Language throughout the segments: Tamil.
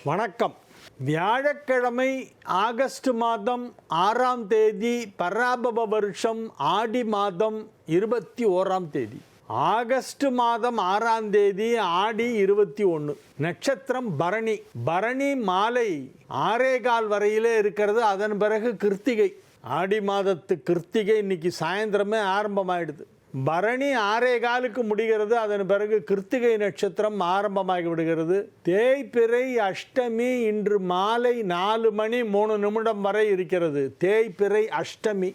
வணக்கம். வியாழக்கிழமை ஆகஸ்ட் மாதம் 6ஆம் தேதி, பராபவ வருஷம் ஆடி மாதம் 21ஆம் தேதி. ஆகஸ்ட் மாதம் 6ஆம் தேதி ஆடி 21. நட்சத்திரம் பரணி. பரணி மாலை 6:15 வரையிலே இருக்கிறது. அதன் பிறகு கிருத்திகை. ஆடி மாதத்து கிருத்திகை இன்னைக்கு சாயந்தரமே ஆரம்பமாயிடுது. பரணி 6:15 முடிகிறது. அதன் பிறகு கிருத்திகை நட்சத்திரம் ஆரம்பமாகி விடுகிறது. தேய்பிறை அஷ்டமி இன்று மாலை 4:03 வரை இருக்கிறது. தேய்பிறை அஷ்டமி.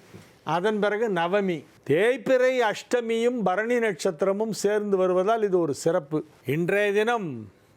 அதன் பிறகு நவமி. தேய்பிறை அஷ்டமியும் பரணி நட்சத்திரமும் சேர்ந்து வருவதால் இது ஒரு சிறப்பு. இன்றைய தினம்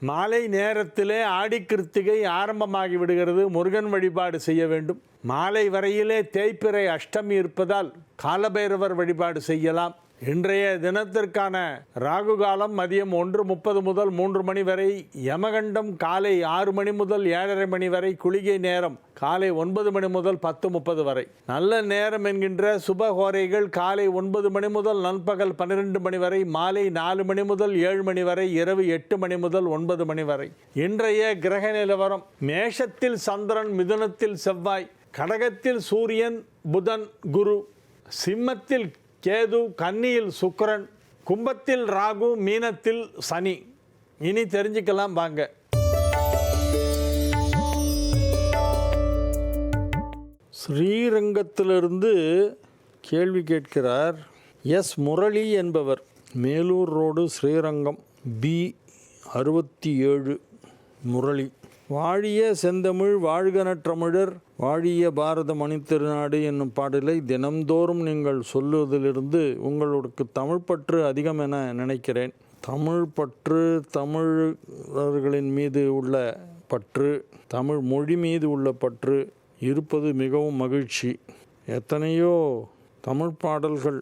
மாலை நேரத்திலே ஆடி கிருத்திகை ஆரம்பமாகி விடுகிறது. முருகன் வழிபாடு செய்ய வேண்டும். மாலை வரையிலே தேய்பிறை அஷ்டமி இருப்பதால் காலபைரவர் வழிபாடு செய்யலாம். இன்றைய தினத்திற்கான ராகு காலம் மதியம் 1:30 முதல் 3 மணி வரை, யமகண்டம் காலை 6 மணி முதல் 7:30 மணி வரை, குளிகை நேரம் காலை 9 மணி முதல் 10:30 வரை. நல்ல நேரம் என்கின்ற சுபஹோரைகள் காலை 9 மணி முதல் நண்பகல் 12 மணி வரை, மாலை 4 மணி முதல் 7 மணி வரை, இரவு 8 மணி முதல் 9 மணி வரை. இன்றைய கிரக நிலவரம்: மேஷத்தில் சந்திரன், மிதுனத்தில் செவ்வாய், கடகத்தில் சூரியன், புதன், குரு, சிம்மத்தில் கேது, கன்னியில் சுக்கிரன், கும்பத்தில் ராகு, மீனத்தில் சனி. இனி தெரிஞ்சுக்கலாம் வாங்க. ஸ்ரீரங்கத்திலிருந்து கேள்வி கேட்கிறார் எஸ் முரளி என்பவர். Melur road, Srirangam, B67 Murali. வாழிய செந்தமிழ் வாழ்க நற்றமிழர், வாழிய பாரத மணித்திருநாடு என்னும் பாடலை தினம்தோறும் நீங்கள் சொல்லுவதிலிருந்து உங்களுக்கு தமிழ் பற்று அதிகம் என நினைக்கிறேன். தமிழ் பற்று, தமிழர்களின் மீது உள்ள பற்று, தமிழ் மொழி மீது உள்ள பற்று இருப்பது மிகவும் மகிழ்ச்சி. எத்தனையோ தமிழ் பாடல்கள்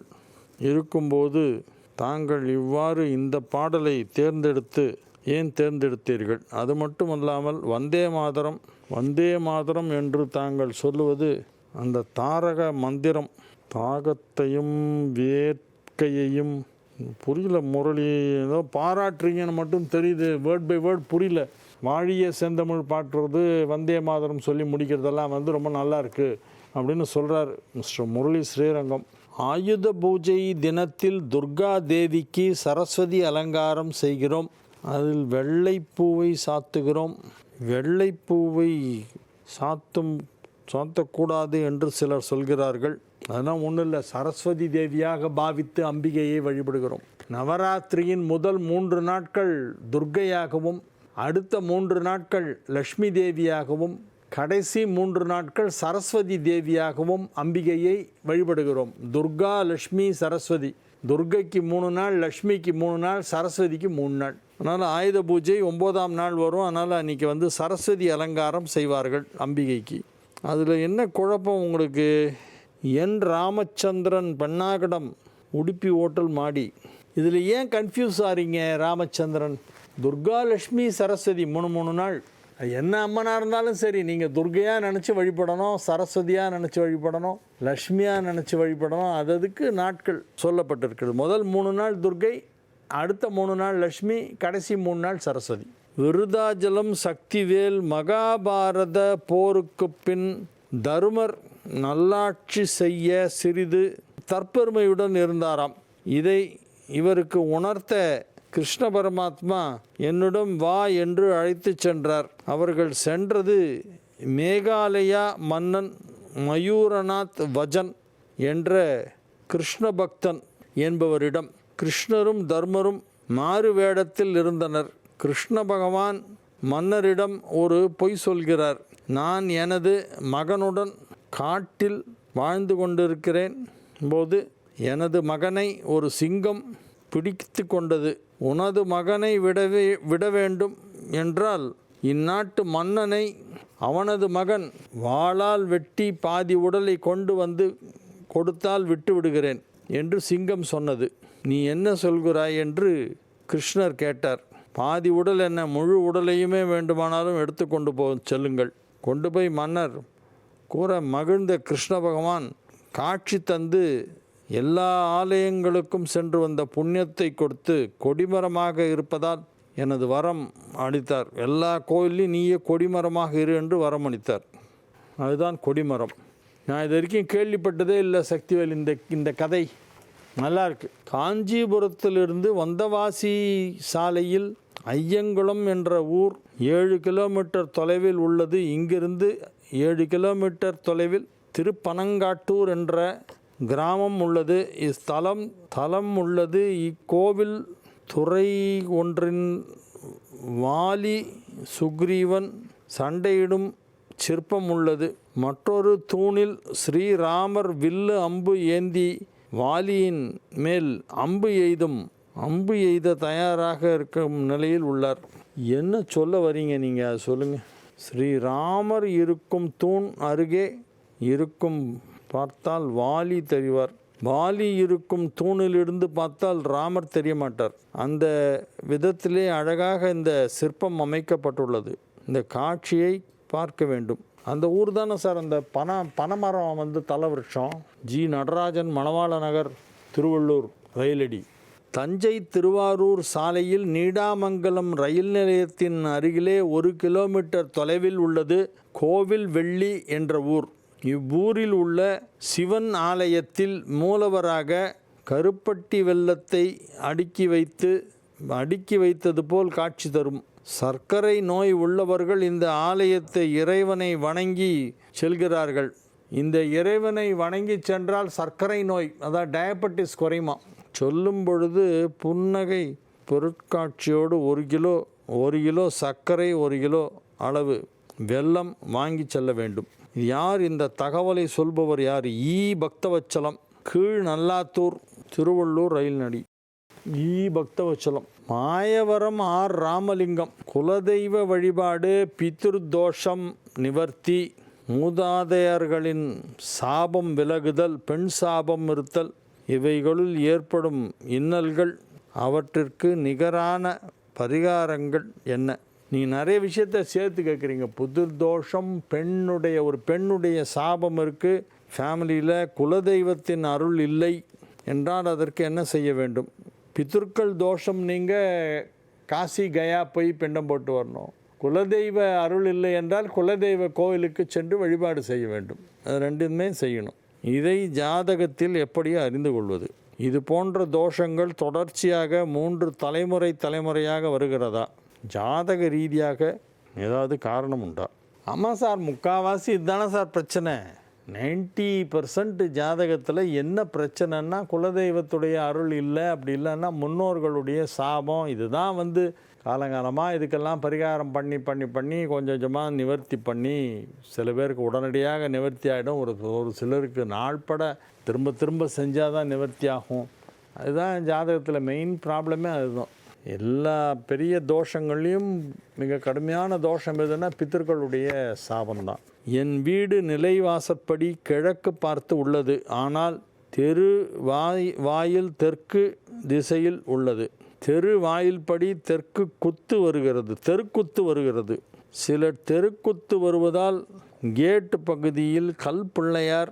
இருக்கும்போது தாங்கள் இவ்வாறு இந்த பாடலை ஏன் தேர்ந்தெடுத்தீர்கள்? அது மட்டுமல்லாமல் வந்தே மாதரம், வந்தே மாதரம் என்று தாங்கள் சொல்லுவது அந்த தாரக மந்திரம், தாகத்தையும் வேட்கையையும் புரியல. முரளி ஏதோ பாராட்டுறீங்கன்னு மட்டும் தெரியுது, வேர்ட் பை வேர்ட் புரியல. வாழிய செந்தமிழ் பாட்டுறது, வந்தே மாதரம் சொல்லி முடிக்கிறதெல்லாம் ரொம்ப நல்லா இருக்குது அப்படின்னு சொல்கிறார் மிஸ்டர் முரளி, ஸ்ரீரங்கம். ஆயுத பூஜை தினத்தில் துர்கா தேவிக்கு சரஸ்வதி அலங்காரம் செய்கிறோம். அதில் வெள்ளைப்பூவை சாத்துகிறோம். வெள்ளைப்பூவை சாத்தக்கூடாது என்று சிலர் சொல்கிறார்கள். அதெல்லாம் ஒன்றும் இல்லை. சரஸ்வதி தேவியாக பாவித்து அம்பிகையை வழிபடுகிறோம். நவராத்திரியின் முதல் 3 நாட்கள் துர்க்கையாகவும், அடுத்த 3 நாட்கள் லக்ஷ்மி தேவியாகவும், கடைசி 3 நாட்கள் சரஸ்வதி தேவியாகவும் அம்பிகையை வழிபடுகிறோம். துர்கா, லக்ஷ்மி, சரஸ்வதி. துர்க்கைக்கு 3 நாள், லக்ஷ்மிக்கு 3 நாள், சரஸ்வதிக்கு 3 நாள். அதனால் ஆயுத பூஜை 9ஆம் நாள் வரும். அதனால் அன்றைக்கி சரஸ்வதி அலங்காரம் செய்வார்கள் அம்பிகைக்கு. அதில் என்ன குழப்பம் உங்களுக்கு? என் ராமச்சந்திரன், பெண்ணாகடம், உடுப்பி ஓட்டல் மாடி. இதில் ஏன் கன்ஃபியூஸ் ஆகிறீங்க? ராமச்சந்திரன், துர்கா, லக்ஷ்மி, சரஸ்வதி 3 நாள். என்ன அம்மனாக இருந்தாலும் சரி, நீங்கள் துர்கையாக நினச்சி வழிபடணும், சரஸ்வதியாக நினச்சி வழிபடணும், லக்ஷ்மியாக நினச்சி வழிபடணும். அதுக்கு நாட்கள் சொல்லப்பட்டிருக்கிறது. முதல் 3 நாள் துர்கை, அடுத்த 3 நாள் லக்ஷ்மி, கடைசி 3 நாள் சரஸ்வதி. விருதாச்சலம் சக்திவேல். மகாபாரத போருக்கு பின் தருமர் நல்லாட்சி செய்ய சிறிது தற்பெருமையுடன் இருந்தாராம். இதை இவருக்கு உணர்த்த கிருஷ்ண பரமாத்மா என்னிடம் வா என்று அழைத்து சென்றார். அவர்கள் சென்றது மேகாலயா மன்னன் மயூரநாத் வஜன் என்ற கிருஷ்ண பக்தன் என்பவரிடம். கிருஷ்ணரும் தர்மரும் மாறு வேடத்தில் இருந்தனர். கிருஷ்ண பகவான் மன்னரிடம் ஒரு பொய் சொல்கிறார். நான் எனது மகனுடன் காட்டில் வாழ்ந்து கொண்டிருக்கிறேன் போது எனது மகனை ஒரு சிங்கம் பிடித்து கொண்டது. உனது மகனை விட வேண்டும் என்றால் இந்நாட்டு மன்னனை அவனது மகன் வாளால் வெட்டி பாதி உடலை கொண்டு வந்து கொடுத்தால் விட்டு விடுகிறேன் என்று சிங்கம் சொன்னது. நீ என்ன சொல்கிறாய் என்று கிருஷ்ணர் கேட்டார். பாதி உடல் என்ன, முழு உடலையுமே வேண்டுமானாலும் எடுத்து கொண்டு செல்லுங்கள். கொண்டு போய் மன்னர் கூற மகிழ்ந்த கிருஷ்ண பகவான் காட்சி தந்து எல்லா ஆலயங்களுக்கும் சென்று வந்த புண்ணியத்தை கொடுத்து கொடிமரமாக இருப்பதால் எனது வரம் அளித்தார். எல்லா கோயிலையும் நீயே கொடிமரமாக இரு என்று வரம் அளித்தார். அதுதான் கொடிமரம். நான் இது வரைக்கும் கேள்விப்பட்டதே இல்லை சக்திவேல். இந்த கதை நல்லா இருக்கு. காஞ்சிபுரத்திலிருந்து வந்தவாசி சாலையில் ஐயங்குளம் என்ற ஊர் 7 கிலோமீட்டர் தொலைவில் உள்ளது. இங்கிருந்து 7 கிலோமீட்டர் தொலைவில் திருப்பனங்காட்டூர் என்ற கிராமம் உள்ளது. தலம் உள்ளது. இக்கோவில் துறை ஒன்றின் வாலி சுக்ரீவன் சண்டையிடும் சிற்பம் உள்ளது. மற்றொரு தூணில் ஸ்ரீராமர் வில்லு அம்பு ஏந்தி வாலியின் மேல் அம்பு எய்த தயாராக இருக்கும் நிலையில் உள்ளார். என்ன சொல்ல வரீங்க நீங்கள்? அதை சொல்லுங்கள். ஸ்ரீராமர் இருக்கும் தூண் அருகே இருக்கும் பார்த்தால் வாலி தெரிவார். வாலி இருக்கும் தூணிலிருந்து பார்த்தால் ராமர் தெரிய மாட்டார். அந்த விதத்திலே அழகாக இந்த சிற்பம் அமைக்கப்பட்டுள்ளது. இந்த காட்சியை பார்க்க வேண்டும். அந்த ஊர் தானே சார் அந்த பனைமரம் தலவிருட்சம்? ஜி நடராஜன், மணவாள நகர், திருவள்ளூர் ரயிலடி. தஞ்சை திருவாரூர் சாலையில் நீடாமங்கலம் ரயில் நிலையத்தின் அருகிலே 1 கிலோமீட்டர் தொலைவில் உள்ளது கோவில் வெள்ளி என்ற ஊர். இவ்வூரில் உள்ள சிவன் ஆலயத்தில் மூலவராக கருப்பட்டி வெல்லத்தை அடுக்கி வைத்தது போல் காட்சி தரும். சர்க்கரை நோய் உள்ளவர்கள் இந்த ஆலயத்தை இறைவனை வணங்கி செல்கிறார்கள். இந்த இறைவனை வணங்கி சென்றால் சர்க்கரை நோய், அதாவது டயபெட்டிஸ் குறையுமா. சொல்லும் பொழுது புன்னகை பொருட்காட்சியோடு 1 கிலோ சர்க்கரை 1 கிலோ அளவு வெல்லம் வாங்கி செல்ல வேண்டும். யார் இந்த தகவலை சொல்பவர் யார்? பக்தவச்சலம், கீழ் நல்லாத்தூர், திருவள்ளூர் ரயில் நடி. பக்தவச்சலம். மாயவரம் ஆர் ராமலிங்கம். குலதெய்வ வழிபாடு, பித்ருதோஷம் நிவர்த்தி, மூதாதையர்களின் சாபம் விலகுதல், பெண் சாபம் இருத்தல், இவைகளுள் ஏற்படும் இன்னல்கள், அவற்றிற்கு நிகரான பரிகாரங்கள் என்ன? நீங்கள் நிறைய விஷயத்தை சேர்த்து கேட்குறீங்க. புதிர்தோஷம், பெண்ணுடைய சாபம் இருக்குது ஃபேமிலியில், குலதெய்வத்தின் அருள் இல்லை என்றால் அதற்கு என்ன செய்ய வேண்டும்? பித்ருக்கள் தோஷம், நீங்கள் காசி கயா போய் பிண்டம் போட்டு வரணும். குலதெய்வ அருள் இல்லை என்றால் குலதெய்வ கோவிலுக்கு சென்று வழிபாடு செய்ய வேண்டும். அது ரெண்டுமே செய்யணும். இதை ஜாதகத்தில் எப்படி அறிந்து கொள்வது? இது போன்ற தோஷங்கள் தொடர்ச்சியாக 3 தலைமுறையாக வருகிறதா? ஜாதக ரீதியாக ஏதாவது காரணம் உண்டா? ஆமாம் சார், முக்கால்வாசி இதுதானே சார் பிரச்சனை. 90% ஜாதகத்தில் என்ன பிரச்சனைன்னா குலதெய்வத்துடைய அருள் இல்லை. அப்படி இல்லைன்னா முன்னோர்களுடைய சாபம். இதுதான் காலங்காலமாக இதுக்கெல்லாம் பரிகாரம் பண்ணி கொஞ்சம் கொஞ்சமாக நிவர்த்தி பண்ணி, சில பேருக்கு உடனடியாக நிவர்த்தி ஆகிடும். ஒரு சிலருக்கு நாள்பட திரும்ப செஞ்சால் தான் நிவர்த்தி ஆகும். அதுதான் ஜாதகத்தில் மெயின் ப்ராப்ளமே அதுதான். எல்லா பெரிய தோஷங்கள்லேயும் மிக கடுமையான தோஷம் எதுன்னா பித்தர்களுடைய சாபம்தான். என் வீடு நிலைவாசற்படி கிழக்கு பார்த்து உள்ளது. ஆனால் தெரு வாயில் தெற்கு திசையில் உள்ளது. தெரு வாயில்படி தெருக்குத்து வருகிறது. சிலர் தெருக்குத்து வருவதால் கேட்டு பகுதியில் கல் பிள்ளையார்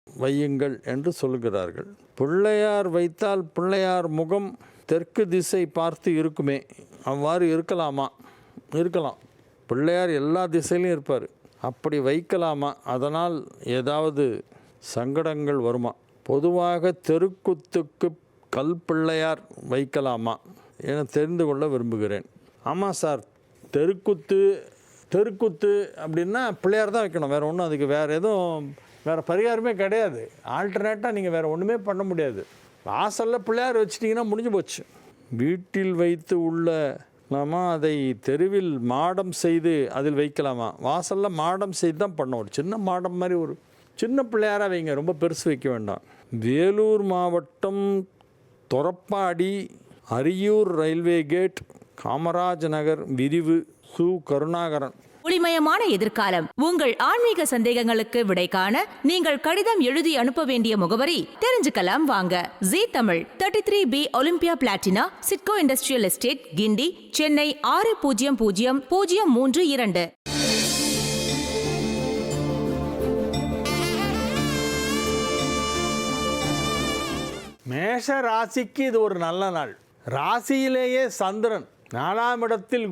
வையுங்கள் என்று சொல்கிறார்கள். பிள்ளையார் வைத்தால் பிள்ளையார் முகம் தெற்கு திசை பார்த்து இருக்குமே, அவ்வாறு இருக்கலாமா? இருக்கலாம். பிள்ளையார் எல்லா திசையிலும் இருப்பார். அப்படி வைக்கலாமா? அதனால் ஏதாவது சங்கடங்கள் வருமா? பொதுவாக தெருக்குத்துக்கு கல் பிள்ளையார் வைக்கலாமா என தெரிந்து கொள்ள விரும்புகிறேன். ஆமாம் சார், தெருக்குத்து அப்படின்னா பிள்ளையார் தான் வைக்கணும். வேறு ஒன்றும் அதுக்கு வேறு பரிகாரமே கிடையாது. ஆல்டர்னேட்டாக நீங்கள் வேறு ஒன்றுமே பண்ண முடியாது. வாசலில் பிள்ளையார் வச்சிட்டிங்கன்னா முடிஞ்சு போச்சு. வீட்டில் வைத்து உள்ளலாமா? அதை தெருவில் மாடம் செய்து அதில் வைக்கலாமா? வாசலில் மாடம் செய்து தான் பண்ணோம். ஒரு சின்ன மாடம் மாதிரி ஒரு சின்ன பிள்ளையாராக வைங்க, ரொம்ப பெருசு வைக்க வேண்டாம். வேலூர் மாவட்டம் தொரப்பாடி அரியூர் ரயில்வே கேட், காமராஜ் நகர் விரிவு, சு. கருணாகரன். ஒளிமயமான எதிர்காலம். உங்கள் ஆன்மீக சந்தேகங்களுக்கு விடை காண நீங்கள் கடிதம் எழுதி அனுப்ப வேண்டிய முகவரி தெரிஞ்சுக்கலாம் வாங்க. Zee Tamil, 33B Olympia Platina, SIDCO industrial estate, Guindy, Chennai 600032. மேஷ ராசிக்கு இது ஒரு நல்ல நாள். ராசியிலேயே சந்திரன் 4ஆம் இடத்தில்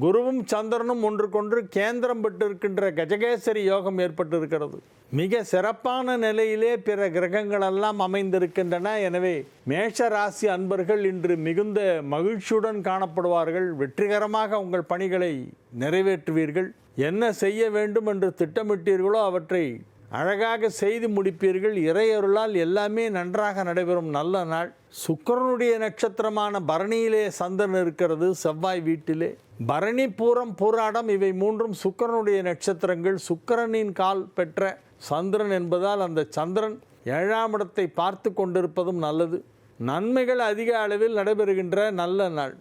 குருவும் சந்திரனும் ஒன்றுக்கொன்று கேந்திரம் பெற்றிருக்கின்ற கஜகேசரி யோகம் ஏற்பட்டிருக்கிறது. மிக சிறப்பான நிலையிலே பிற கிரகங்களெல்லாம் அமைந்திருக்கின்றன. எனவே மேஷ ராசி அன்பர்கள் இன்று மிகுந்த மகிழ்ச்சியுடன் காணப்படுவார்கள். வெற்றிகரமாக உங்கள் பணிகளை நிறைவேற்றுவீர்கள். என்ன செய்ய வேண்டும் என்று திட்டமிட்டீர்களோ அவற்றை அழகாக செய்து முடிப்பீர்கள். இறையருளால் எல்லாமே நன்றாக நடைபெறும் நல்ல நாள். சுக்கிரனுடைய நட்சத்திரமான பரணியிலே சந்திரன் இருக்கிறது, செவ்வாய் வீட்டிலே. பரணி, பூரம், பூராடம் இவை மூன்றும் சுக்கிரனுடைய நட்சத்திரங்கள். சுக்கிரனின் கால் பெற்ற சந்திரன் என்பதால் அந்த சந்திரன் 7ஆம் இடத்தை பார்த்து கொண்டிருப்பதும் நல்லது. நன்மைகள் அதிக அளவில் நடைபெறுகின்ற நல்ல நாள்.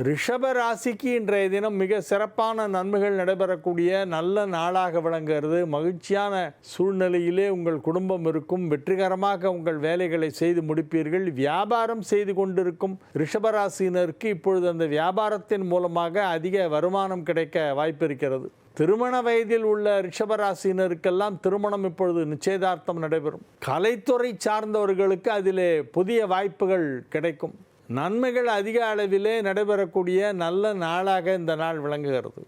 ரிஷப ராசிக்கு இன்றைய தினம் மிக சிறப்பான நன்மைகள் நடைபெறக்கூடிய நல்ல நாளாக விளங்குகிறது. மகிழ்ச்சியான சூழ்நிலையிலே உங்கள் குடும்பம் இருக்கும். வெற்றிகரமாக உங்கள் வேலைகளை செய்து முடிப்பீர்கள். வியாபாரம் செய்து கொண்டிருக்கும் ரிஷபராசியினருக்கு இப்பொழுது அந்த வியாபாரத்தின் மூலமாக அதிக வருமானம் கிடைக்க வாய்ப்பு இருக்கிறது. திருமண வயதில் உள்ள ரிஷபராசியினருக்கெல்லாம் திருமணம் இப்பொழுது நிச்சயதார்த்தம் நடைபெறும். கலைத்துறை சார்ந்தவர்களுக்கு அதிலே புதிய வாய்ப்புகள் கிடைக்கும். நன்மைகள் அதிக அளவிலே நடைபெறக்கூடிய நல்ல நாளாக இந்த நாள் விளங்குகிறது.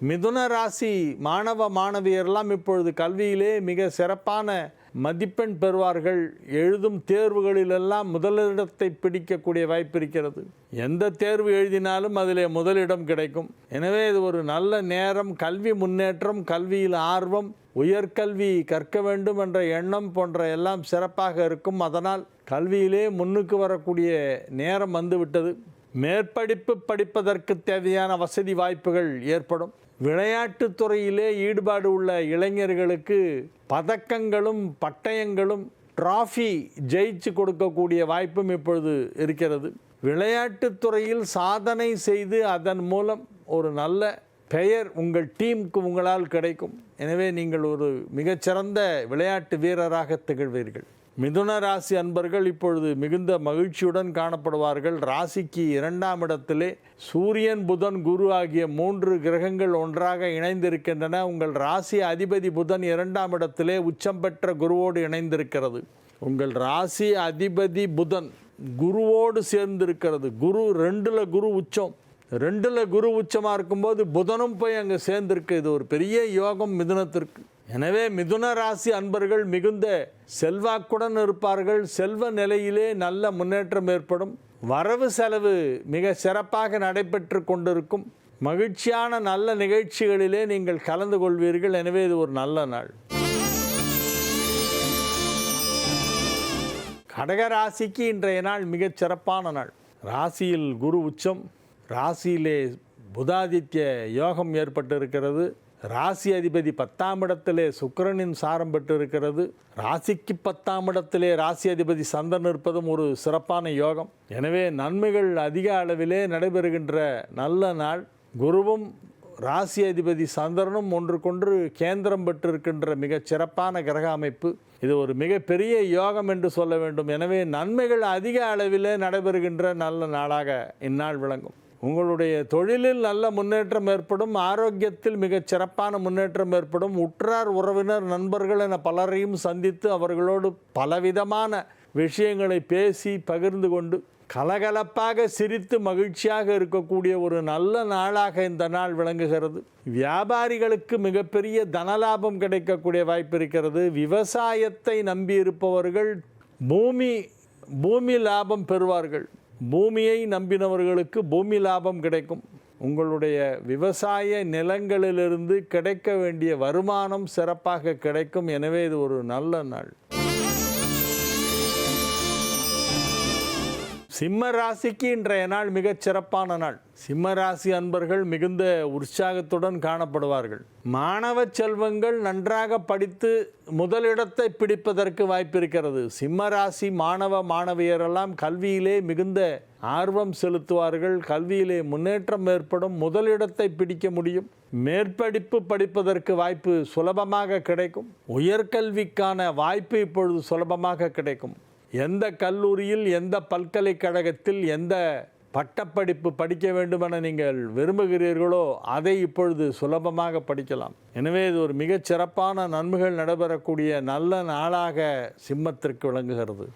மிதுன ராசி மாணவ மாணவியரெல்லாம் இப்பொழுது கல்வியிலே மிக சிறப்பான மதிப்பெண் பெறுவார்கள். எழுதும் தேர்வுகளிலெல்லாம் முதலிடத்தை பிடிக்கக்கூடிய வாய்ப்பு இருக்கிறது. எந்த தேர்வு எழுதினாலும் அதிலே முதலிடம் கிடைக்கும். எனவே இது ஒரு நல்ல நேரம். கல்வி முன்னேற்றம், கல்வியில் ஆர்வம், உயர்கல்வி கற்க வேண்டும் என்ற எண்ணம் போன்ற எல்லாம் சிறப்பாக இருக்கும். அதனால் கல்வியிலே முன்னுக்கு வரக்கூடிய நேரம் வந்துவிட்டது. மேற்படிப்பு படிப்பதற்கு தேவையான வசதி வாய்ப்புகள் ஏற்படும். விளையாட்டுத் துறையிலே ஈடுபாடு உள்ள இளைஞர்களுக்கு பதக்கங்களும் பட்டயங்களும் டிராஃபி ஜெயிச்சு கொடுக்கக்கூடிய வாய்ப்பும் இப்பொழுது இருக்கிறது. விளையாட்டுத் துறையில் சாதனை செய்து அதன் மூலம் ஒரு நல்ல பெயர் உங்கள் டீமுக்கு உங்களால் கிடைக்கும். எனவே நீங்கள் ஒரு மிகச்சிறந்த விளையாட்டு வீரராக திகழ்வீர்கள். மிதுன ராசி அன்பர்கள் இப்பொழுது மிகுந்த மகிழ்ச்சியுடன் காணப்படுவார்கள். ராசிக்கு 2ஆம் இடத்திலே சூரியன், புதன், குரு ஆகிய 3 கிரகங்கள் ஒன்றாக இணைந்திருக்கின்றன. உங்கள் ராசி அதிபதி புதன் 2ஆம் இடத்திலே உச்சம் பெற்ற குருவோடு இணைந்திருக்கிறது. உங்கள் ராசி அதிபதி புதன் குருவோடு சேர்ந்திருக்கிறது. குரு 2ல் குரு உச்சம். 2ல் குரு உச்சமாக இருக்கும்போது புதனும் போய் அங்கே சேர்ந்திருக்கு. இது ஒரு பெரிய யோகம் மிதுனத்திற்கு. எனவே மிதுன ராசி அன்பர்கள் மிகுந்த செல்வாக்குடன் இருப்பார்கள். செல்வ நிலையிலே நல்ல முன்னேற்றம் ஏற்படும். வரவு செலவு மிக சிறப்பாக நடைபெற்று கொண்டிருக்கும். மகிழ்ச்சியான நல்ல நிகழ்ச்சிகளிலே நீங்கள் கலந்து கொள்வீர்கள். எனவே இது ஒரு நல்ல நாள். கடக ராசிக்கு இன்றைய நாள் மிகச் சிறப்பான நாள். ராசியில் குரு உச்சம், ராசியிலே புதாதித்ய யோகம் ஏற்பட்டிருக்கிறது. ராசி அதிபதி 10ஆம் இடத்திலே சுக்கிரனின் சாரம் பெற்றிருக்கிறது. ராசிக்கு 10ஆம் இடத்திலே ராசி அதிபதி சந்திரன் இருப்பதும் ஒரு சிறப்பான யோகம். எனவே நன்மைகள் அதிக அளவிலே நடைபெறுகின்ற நல்ல நாள். குருவும் ராசி அதிபதி சந்திரனும் ஒன்றுக்கொன்று கேந்திரம் பெற்றிருக்கின்ற மிகச் சிறப்பான கிரக அமைப்பு. இது ஒரு மிகப்பெரிய யோகம் என்று சொல்ல வேண்டும். எனவே நன்மைகள் அதிக அளவிலே நடைபெறுகின்ற நல்ல நாளாக இந்நாள் விளங்கும். உங்களுடைய தொழிலில் நல்ல முன்னேற்றம் ஏற்படும். ஆரோக்கியத்தில் மிகச் சிறப்பான முன்னேற்றம் ஏற்படும். உற்றார் உறவினர் நண்பர்கள் என பலரையும் சந்தித்து அவர்களோடு பலவிதமான விஷயங்களை பேசி பகிர்ந்து கொண்டு கலகலப்பாக சிரித்து மகிழ்ச்சியாக இருக்கக்கூடிய ஒரு நல்ல நாளாக இந்த நாள் விளங்குகிறது. வியாபாரிகளுக்கு மிகப்பெரிய தனலாபம் கிடைக்கக்கூடிய வாய்ப்பு இருக்கிறது. விவசாயத்தை நம்பியிருப்பவர்கள் பூமி லாபம் பெறுவார்கள். பூமியை நம்பினவர்களுக்கு பூமி லாபம் கிடைக்கும். உங்களுடைய விவசாய நிலங்களிலிருந்து கிடைக்க வேண்டிய வருமானம் சிறப்பாக கிடைக்கும். எனவே இது ஒரு நல்ல நாள். சிம்ம ராசிக்கு இன்றைய நாள் மிகச் சிறப்பான நாள். சிம்ம ராசி அன்பர்கள் மிகுந்த உற்சாகத்துடன் காணப்படுவார்கள். மாணவ செல்வங்கள் நன்றாக படித்து முதலிடத்தை பிடிப்பதற்கு வாய்ப்பிருக்கிறது. சிம்ம ராசி மாணவ மாணவியரெல்லாம் கல்வியிலே மிகுந்த ஆர்வம் செலுத்துவார்கள். கல்வியிலே முன்னேற்றம் ஏற்படும். முதலிடத்தை பிடிக்க முடியும். மேற்படிப்பு படிப்பதற்கு வாய்ப்பு சுலபமாக கிடைக்கும். உயர்கல்விக்கான வாய்ப்பு இப்பொழுது சுலபமாக கிடைக்கும். எந்த கல்லூரியில், எந்த பல்கலைக்கழகத்தில், எந்த பட்டப்படிப்பு படிக்க வேண்டும் என நீங்கள் விரும்புகிறீர்களோ அதை இப்பொழுது சுலபமாக படிக்கலாம். எனவே இது ஒரு மிகச் சிறப்பான நன்மைகள் நடைபெறக்கூடிய நல்ல நாளாக சிம்மத்திற்கு விளங்குகிறது.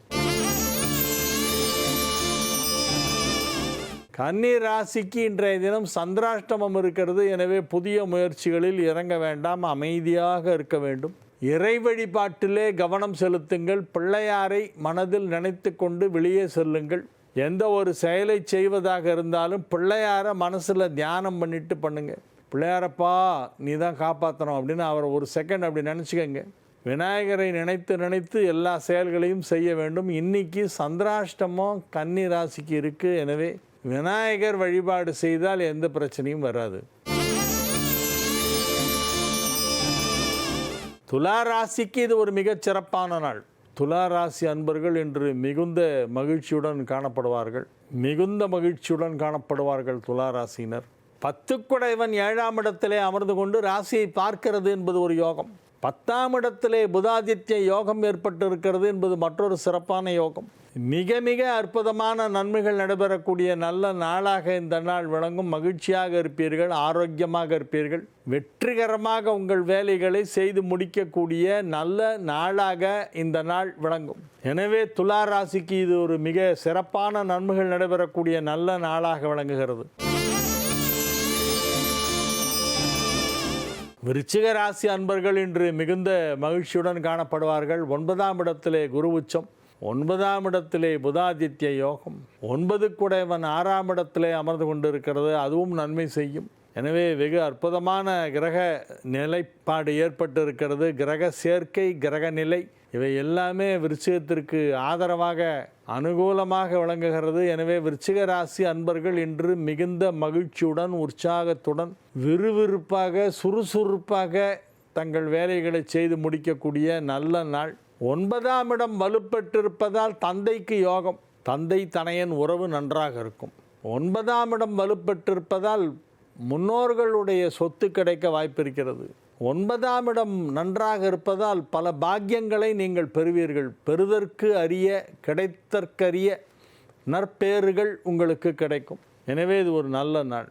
கன்னி ராசிக்கு இன்றைய தினம் சந்திராஷ்டமம் இருக்கிறது. எனவே புதிய முயற்சிகளில் இறங்க வேண்டாம், அமைதியாக இருக்க வேண்டும். இறை வழிபாட்டிலே கவனம் செலுத்துங்கள். பிள்ளையாரை மனதில் நினைத்து கொண்டு வெளியே செல்லுங்கள். எந்த ஒரு செயலை செய்வதாக இருந்தாலும் பிள்ளையாரை மனசில் தியானம் பண்ணிட்டு பண்ணுங்க. பிள்ளையாரப்பா நீ தான் காப்பாற்றணும் அப்படின்னு அவரை ஒரு செகண்ட் அப்படி நினச்சிக்கங்க. விநாயகரை நினைத்து நினைத்து எல்லா செயல்களையும் செய்ய வேண்டும். இன்னைக்கு சந்திராஷ்டமம் கன்னி ராசிக்கு இருக்குது. எனவே விநாயகர் வழிபாடு செய்தால் எந்த பிரச்சனையும் வராது. துலா ராசிக்கு இது ஒரு மிகச் சிறப்பான நாள். துலா ராசி அன்பர்கள் இன்று மிகுந்த மகிழ்ச்சியுடன் காணப்படுவார்கள். துலா ராசியினர். 10 குடைவன் 7ஆம் இடத்திலே அமர்ந்து கொண்டு ராசியை பார்க்கிறது என்பது ஒரு யோகம். 10ஆம் இடத்திலே புதாதித்ய யோகம் ஏற்பட்டிருக்கிறது என்பது மற்றொரு சிறப்பான யோகம். மிக மிக அற்புதமான நன்மைகள் நடைபெறக்கூடிய நல்ல நாளாக இந்த நாள் விளங்கும். மகிழ்ச்சியாக இருப்பீர்கள், ஆரோக்கியமாக இருப்பீர்கள், வெற்றிகரமாக உங்கள் வேலைகளை செய்து முடிக்கக்கூடிய நல்ல நாளாக இந்த நாள் விளங்கும். எனவே துலா ராசிக்கு இது ஒரு மிக சிறப்பான நன்மைகள் நடைபெறக்கூடிய நல்ல நாளாக விளங்குகிறது. விருச்சிக ராசி அன்பர்கள் இன்று மிகுந்த மகிழ்ச்சியுடன் காணப்படுவார்கள். 9ஆம் இடத்திலே குரு உச்சம், 9ஆம் இடத்திலே புதாதித்ய யோகம், 9 குடைவன் 6ஆம் இடத்திலே அமர்ந்து கொண்டிருக்கிறது. அதுவும் நன்மை செய்யும். எனவே வெகு அற்புதமான கிரக நிலைப்பாடு ஏற்பட்டிருக்கிறது. கிரக சேர்க்கை, கிரக நிலை இவை எல்லாமே விருச்சிகத்திற்கு ஆதரவாக அனுகூலமாக விளங்குகிறது. எனவே விருச்சிக ராசி அன்பர்கள் இன்று மிகுந்த மகிழ்ச்சியுடன், உற்சாகத்துடன், விறுவிறுப்பாக, சுறுசுறுப்பாக தங்கள் வேலைகளை செய்து முடிக்கக்கூடிய நல்ல நாள். 9ஆம் இடம் வலுப்பெற்றிருப்பதால் தந்தைக்கு யோகம். தந்தை தனையன் உறவு நன்றாக இருக்கும். 9ஆம் இடம் வலுப்பெற்றிருப்பதால் முன்னோர்களுடைய சொத்து கிடைக்க வாய்ப்பிருக்கிறது. 9ஆம் இடம் நன்றாக இருப்பதால் பல பாக்கியங்களை நீங்கள் பெறுவீர்கள். பெறுதற்கு அரிய, கிடைத்தற்கரிய நற்பேறுகள் உங்களுக்கு கிடைக்கும். எனவே இது ஒரு நல்ல நாள்.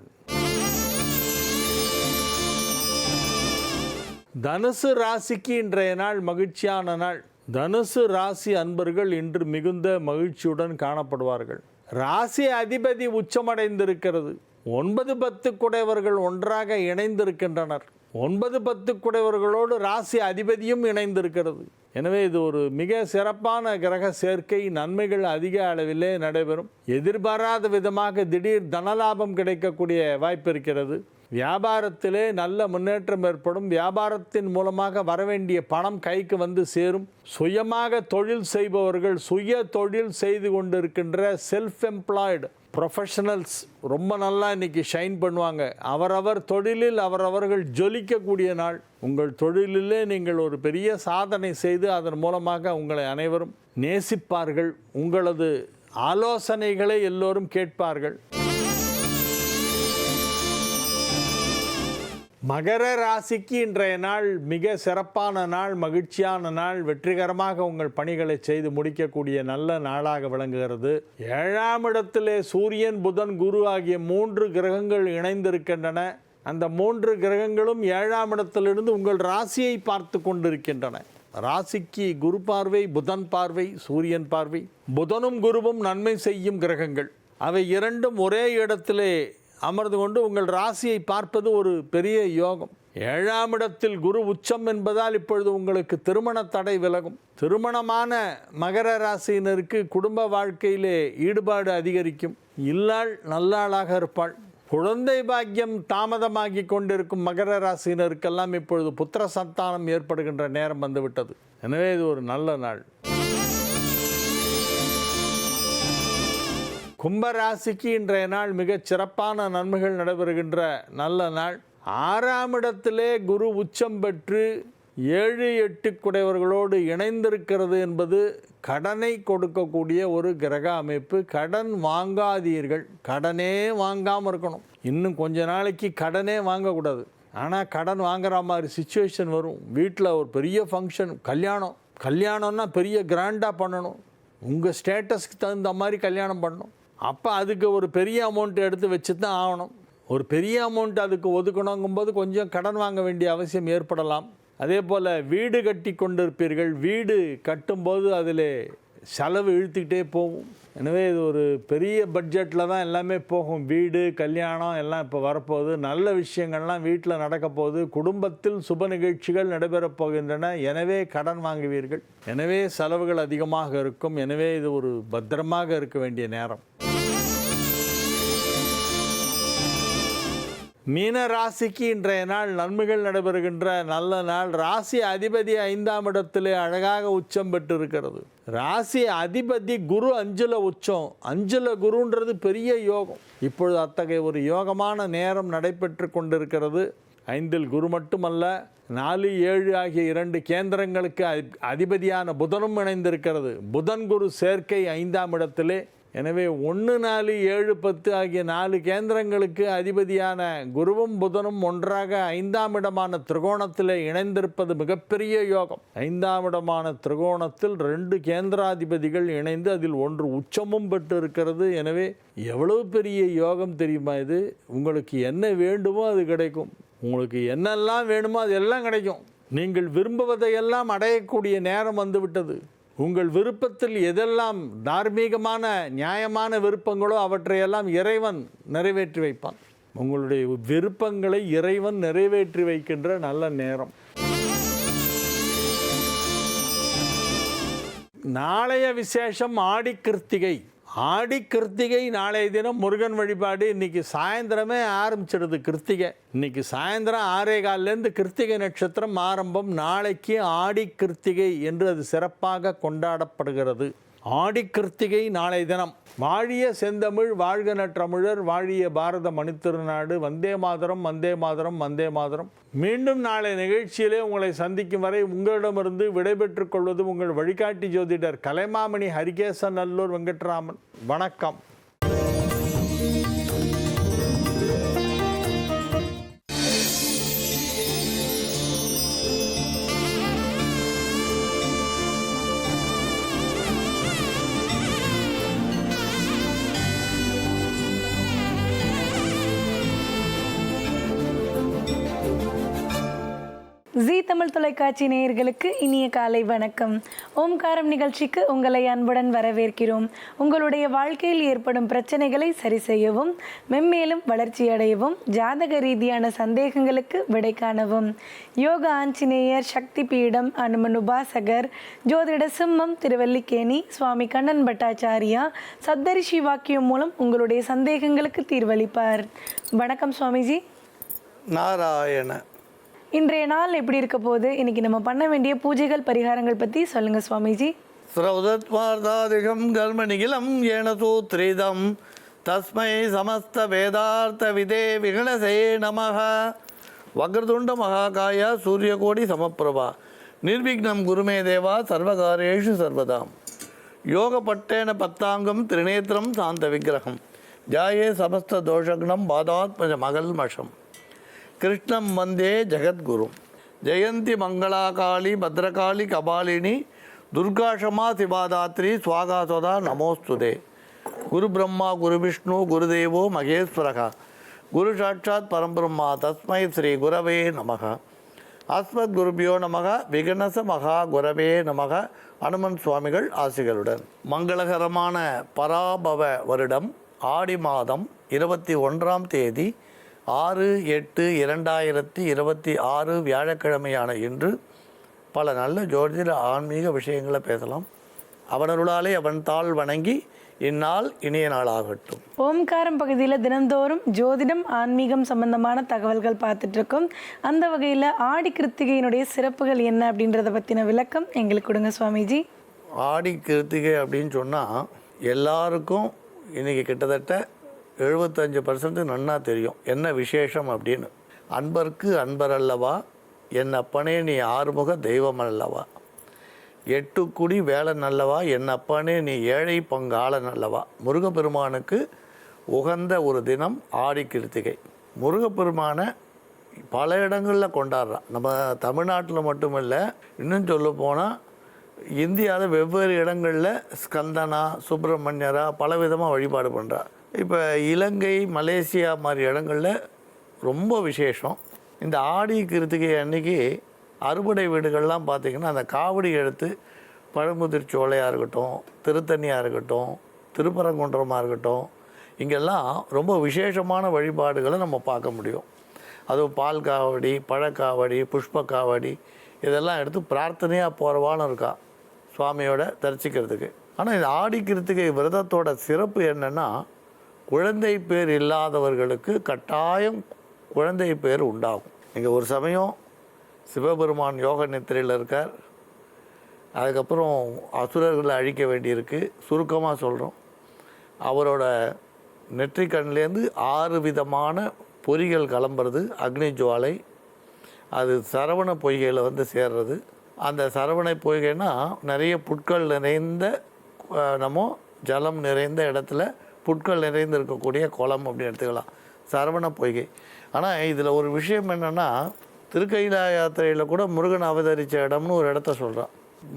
தனுசு ராசிக்கு இன்றைய நாள் மகிழ்ச்சியான நாள். தனுசு ராசி அன்பர்கள் இன்று மிகுந்த மகிழ்ச்சியுடன் காணப்படுவார்கள். ராசி அதிபதி உச்சமடைந்திருக்கிறது. 9-10 குடைவர்கள் ஒன்றாக இணைந்திருக்கின்றனர். 9-10 குடைவர்களோடு ராசி அதிபதியும் இணைந்திருக்கிறது. எனவே இது ஒரு மிக சிறப்பான கிரக சேர்க்கை. நன்மைகள் அதிக அளவிலே நடைபெறும். எதிர்பாராத விதமாக திடீர் தனலாபம் கிடைக்கக்கூடிய வாய்ப்பு இருக்கிறது. வியாபாரத்திலே நல்ல முன்னேற்றம் ஏற்படும். வியாபாரத்தின் மூலமாக வரவேண்டிய பணம் கைக்கு வந்து சேரும். சுயமாக தொழில் செய்பவர்கள், சுய தொழில் செய்து கொண்டிருக்கின்ற செல்ஃப் எம்ப்ளாய்டு ப்ரொஃபஷனல்ஸ் ரொம்ப நல்லா இன்றைக்கி ஷைன் பண்ணுவாங்க. அவரவர் தொழிலில் அவரவர்கள் ஜொலிக்கக்கூடிய நாள். உங்கள் தொழிலிலே நீங்கள் ஒரு பெரிய சாதனை செய்து அதன் மூலமாக உங்களை அனைவரும் நேசிப்பார்கள். உங்களது ஆலோசனைகளை எல்லோரும் கேட்பார்கள். மகர ராசிக்கு இன்றைய நாள் மிக சிறப்பான நாள், மகிழ்ச்சியான நாள். வெற்றிகரமாக உங்கள் பணிகளை செய்து முடிக்கக்கூடிய நல்ல நாளாக விளங்குகிறது. 7ஆம் இடத்திலே சூரியன், புதன், குரு ஆகிய 3 கிரகங்கள் இணைந்திருக்கின்றன. அந்த 3 கிரகங்களும் 7ஆம் இடத்திலிருந்து உங்கள் ராசியை பார்த்து கொண்டிருக்கின்றன. ராசிக்கு குரு பார்வை, புதன் பார்வை, சூரியன் பார்வை. புதனும் குருவும் நன்மை செய்யும் கிரகங்கள். அவை இரண்டும் ஒரே இடத்திலே அமர்ந்து கொண்டு உங்கள் ராசியை பார்ப்பது ஒரு பெரிய யோகம். 7ஆம் இடத்தில் குரு உச்சம் என்பதால் இப்பொழுது உங்களுக்கு திருமண தடை விலகும். திருமணமான மகர ராசியினருக்கு குடும்ப வாழ்க்கையிலே ஈடுபாடு அதிகரிக்கும். இல்லாள் நல்லாளாக இருப்பாள். குழந்தை பாக்கியம் தாமதமாகி கொண்டிருக்கும் மகர ராசியினருக்கெல்லாம் இப்பொழுது புத்திர சந்தானம் ஏற்படுகின்ற நேரம் வந்துவிட்டது. எனவே இது ஒரு நல்ல நாள். கும்பராசிக்கு இன்றைய நாள் மிகச் சிறப்பான நன்மைகள் நடைபெறுகின்ற நல்ல நாள். 6ஆம் இடத்திலே குரு உச்சம் பெற்று 7-8 குடைவர்களோடு இணைந்திருக்கிறது என்பது கடனை கொடுக்கக்கூடிய ஒரு கிரக அமைப்பு. கடன் வாங்காதீர்கள். கடனே வாங்காமல் இருக்கணும். இன்னும் கொஞ்ச நாளைக்கு கடனே வாங்கக்கூடாது. ஆனால் கடன் வாங்குற மாதிரி சிச்சுவேஷன் வரும். வீட்டில் ஒரு பெரிய ஃபங்க்ஷன், கல்யாணம்னா பெரிய கிராண்டாக பண்ணணும். உங்கள் ஸ்டேட்டஸ்க்கு தகுந்த மாதிரி கல்யாணம் பண்ணணும். அப்போ அதுக்கு ஒரு பெரிய அமௌண்ட் எடுத்து வச்சு தான் ஆகணும். ஒரு பெரிய அமௌண்ட் அதுக்கு ஒதுக்கணுங்கும்போது கொஞ்சம் கடன் வாங்க வேண்டிய அவசியம் ஏற்படலாம். அதே போல் வீடு கட்டி கொண்டிருப்பீர்கள். வீடு கட்டும்போது அதில் செலவு இழுத்துக்கிட்டே போகும். எனவே இது ஒரு பெரிய பட்ஜெட்டில் தான் எல்லாமே போகும். வீடு, கல்யாணம் எல்லாம் இப்போ வரப்போகுது. நல்ல விஷயங்கள்லாம் வீட்டில் நடக்க போகுது. குடும்பத்தில் சுப நிகழ்ச்சிகள் நடைபெறப் போகின்றன. எனவே கடன் வாங்குவீர்கள். எனவே செலவுகள் அதிகமாக இருக்கும். எனவே இது ஒரு பத்திரமாக இருக்க வேண்டிய நேரம். மீன ராசிக்கு இன்றைய நாள் நன்மைகள் நடைபெறுகின்ற நல்ல நாள். ராசி அதிபதி 5ஆம் இடத்திலே அழகாக உச்சம் பெற்று இருக்கிறது. ராசி அதிபதி குரு 5ல் உச்சம். 5ல் குருன்றது பெரிய யோகம். இப்பொழுது அத்தகைய ஒரு யோகமான நேரம் நடைபெற்று கொண்டிருக்கிறது. 5ல் குரு மட்டுமல்ல, 4, 7 ஆகிய 2 கேந்திரங்களுக்கு அதிபதியான புதனும் இணைந்திருக்கிறது. புதன் குரு சேர்க்கை 5ஆம் இடத்திலே. எனவே 1, 4, 7, 10 ஆகிய 4 கேந்திரங்களுக்கு அதிபதியான குருவும் புதனும் ஒன்றாக 5ஆம் இடமான திரிகோணத்தில் இணைந்திருப்பது மிகப்பெரிய யோகம். 5ஆம் இடமான திரிகோணத்தில் 2 கேந்திராதிபதிகள் இணைந்து அதில் ஒன்று உச்சமும் பெற்று இருக்கிறது. எனவே எவ்வளவு பெரிய யோகம் தெரியுமா இது? உங்களுக்கு என்ன வேண்டுமோ அது கிடைக்கும். உங்களுக்கு என்னெல்லாம் வேணுமோ அது எல்லாம் கிடைக்கும். நீங்கள் விரும்புவதையெல்லாம் அடையக்கூடிய நேரம் வந்துவிட்டது. உங்கள் விருப்பத்தில் எதெல்லாம் தார்மீகமான நியாயமான விருப்பங்களோ அவற்றையெல்லாம் இறைவன் நிறைவேற்றி வைப்பான். உங்களுடைய விருப்பங்களை இறைவன் நிறைவேற்றி வைக்கின்ற நல்ல நேரம். நாளைய விசேஷம் ஆடி கிருத்திகை. ஆடி கிருத்திகை நாளைய தினம் முருகன் வழிபாடு. இன்னைக்கு சாயந்தரமே ஆரம்பிச்சிடுது கிருத்திகை. இன்னைக்கு சாயந்தரம் 6:15 கிருத்திகை நட்சத்திரம் ஆரம்பம். நாளைக்கு ஆடி கிருத்திகை என்று அது சிறப்பாக கொண்டாடப்படுகிறது. ஆடி கிருத்திகை நாளைய தினம். வாழிய செந்தமிழ், வாழ்க நற்றமிழர், வாழிய பாரத மணித்திருநாடு. வந்தே மாதரம், வந்தே மாதரம், வந்தே மாதரம். மீண்டும் நாளை நிகழ்ச்சியிலே உங்களை சந்திக்கும் வரை உங்களிடமிருந்து விடைபெற்றுக் கொள்வது உங்கள் வழிகாட்டி ஜோதிடர் கலைமாமணி ஹரிகேசன் நல்லூர் வெங்கட்ராமன். வணக்கம். ஜீ தமிழ் தொலைக்காட்சி நேயர்களுக்கு இனிய காலை வணக்கம். ஓம்காரம் நிகழ்ச்சிக்கு உங்களை அன்புடன் வரவேற்கிறோம். உங்களுடைய வாழ்க்கையில் ஏற்படும் பிரச்சனைகளை சரி செய்யவும், மென்மேலும் வளர்ச்சியடையவும், ஜாதக ரீதியான சந்தேகங்களுக்கு விடை காணவும் யோக ஆஞ்சநேயர், சக்தி பீடம், அனுமன் உபாசகர், ஜோதிட சிம்மம், திருவல்லிக்கேணி, சுவாமி கண்ணன் பட்டாச்சாரியா சப்தரிஷி வாக்கியம் மூலம் உங்களுடைய சந்தேகங்களுக்கு தீர்வளிப்பார். வணக்கம் சுவாமிஜி. நாராயண. இன்றைய நாள் எப்படி இருக்க போகுது? இன்னைக்கு நம்ம பண்ண வேண்டிய பூஜைகள், பரிகாரங்கள் பற்றி சொல்லுங்க சுவாமிஜி. ஸ்ரௌதத்வார்த்தாதிகம் கர்மணிகிலம் ஏன சூத்ரிதம் தஸ்மை சமஸ்த வேதார்த்த விதே விகணசே நமஹ. வக்ரதுண்ட மகாகாய சூரியகோடி சமப்பிரபா நிர்விக்னம் குருமே தேவா சர்வகாரேஷு சர்வதாம். யோகப்பட்டேன பத்தாங்கம் திரிநேத்திரம் சாந்த விக்கிரகம் ஜாயே சமஸ்த தோஷக்னம் பாதாத்மஜ மகள் மஷம். கிருஷ்ணம் வந்தே ஜெகத்குரு. ஜெயந்தி மங்களாகாளி பத்ரகாளி கபாலினி துர்காஷமா சிவாதாத்ரி ஸ்வாகாசோதா நமோஸ்துதே. குரு பிரம்மா குரு விஷ்ணு குருதேவோ மகேஸ்வரகா குரு சாட்சாத் பரம்பிரம்மா தஸ்மை ஸ்ரீ குரவே நமக. அஸ்மத் குருபியோ நமக. விகனச மகா குரவே நமக. அனுமன் சுவாமிகள் ஆசிகளுடன். மங்களகரமான பராபவ வருடம் ஆடி மாதம் 21ஆம் தேதி 6/8/2026 வியாழக்கிழமையான இன்று பல நல்ல ஜோதிட ஆன்மீக விஷயங்களை பேசலாம். அவனருளாலே அவன் தாள் வணங்கி இந்நாள் இனிய நாளாகட்டும். ஓம்காரம் பகுதியில் தினந்தோறும் ஜோதிடம், ஆன்மீகம் சம்பந்தமான தகவல்கள் பார்த்துட்டு இருக்கோம். அந்த வகையில் ஆடி கிருத்திகையினுடைய சிறப்புகள் என்ன அப்படின்றத பற்றின விளக்கம் எங்களுக்கு கொடுங்க சுவாமிஜி. ஆடி கிருத்திகை அப்படின்னு சொன்னால் எல்லாருக்கும் இன்றைக்கி கிட்டத்தட்ட 75% நன்னா தெரியும் என்ன விசேஷம் அப்படின்னு. அன்பர்க்கு அன்பர் அல்லவா, என் அப்பனே நீ ஆறுமுக தெய்வம் அல்லவா, 8 குடி வேலன் அல்லவா, என் அப்பனே நீ ஏழை பங்காளன் அல்லவா. முருகப்பெருமானுக்கு உகந்த ஒரு தினம் ஆடி கிருத்திகை. முருகப்பெருமானை பல இடங்களில் கொண்டாடுறான். நம்ம தமிழ்நாட்டில் மட்டுமில்லை, இன்னும் சொல்ல போனால் இந்தியாவில் வெவ்வேறு இடங்களில் ஸ்கந்தனா, சுப்பிரமணியரா பலவிதமாக வழிபாடு பண்ணுறா. இப்போ இலங்கை, மலேசியா மாதிரி இடங்களில் ரொம்ப விசேஷம். இந்த ஆடி கிருத்திகை அன்னைக்கு அறுபடை வீடுகள்லாம் பார்த்திங்கன்னா அந்த காவடி எடுத்து பழமுதிர் சோலையாக இருக்கட்டும், திருத்தணியாக இருக்கட்டும், திருப்பரங்குன்றமாக இருக்கட்டும், இங்கெல்லாம் ரொம்ப விசேஷமான வழிபாடுகளை நம்ம பார்க்க முடியும். அதுவும் பால் காவடி, பழக்காவடி, புஷ்ப காவடி இதெல்லாம் எடுத்து பிரார்த்தனையாக போகிறவான்னு இருக்கா சுவாமியோட தரிசிக்கிறதுக்கு. ஆனால் இந்த ஆடி கிருத்திகை விரதத்தோட சிறப்பு என்னென்னா, குழந்தை பேர் இல்லாதவர்களுக்கு கட்டாயம் குழந்தை பேர் உண்டாகும். இங்கே ஒரு சமயம் சிவபெருமான் யோக நித்திரையில் இருக்கார். அதுக்கப்புறம் அசுரர்களை அழிக்க வேண்டியிருக்கு. சுருக்கமாக சொல்கிறோம், அவரோட நெற்றிக்கண்லேருந்து 6 விதமான பொறிகள் கிளம்புறது, அக்னி ஜுவாலை. அது சரவண பொய்கையில் வந்து சேர்றது. அந்த சரவண பொய்கைன்னா நிறைய புட்கள் நிறைந்த, நம்ம ஜலம் நிறைந்த இடத்துல புட்கள் நிறைந்து இருக்கக்கூடிய குளம் அப்படின்னு எடுத்துக்கலாம், சரவண பொய்கை. ஆனால் இதில் ஒரு விஷயம் என்னென்னா, திருக்கைலா யாத்திரையில் கூட முருகன் அவதரித்த இடம்னு ஒரு இடத்த சொல்கிறான்.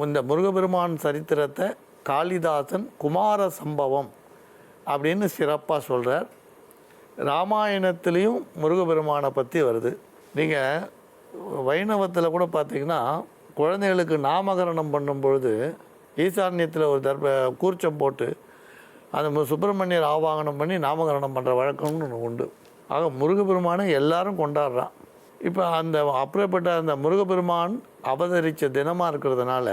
இந்த முருகபெருமான் சரித்திரத்தை காளிதாசன் குமார சம்பவம் அப்படின்னு சிறப்பாக சொல்கிறார். ராமாயணத்துலேயும் முருகபெருமானை பற்றி வருது. நீங்கள் வைணவத்தில் கூட பார்த்திங்கன்னா, குழந்தைகளுக்கு நாமகரணம் பண்ணும்பொழுது ஈசான்யத்தில் ஒரு கூர்ச்சம் போட்டு அந்த சுப்பிரமணியர் ஆவாகனம் பண்ணி நாமகரணம் பண்ணுற வழக்கம்னு ஒன்று உண்டு. ஆக முருகபெருமானை எல்லாரும் கொண்டாடுறான். இப்போ அந்த அப்படிப்பட்ட அந்த முருகபெருமான் அவதரித்த தினமாக இருக்கிறதுனால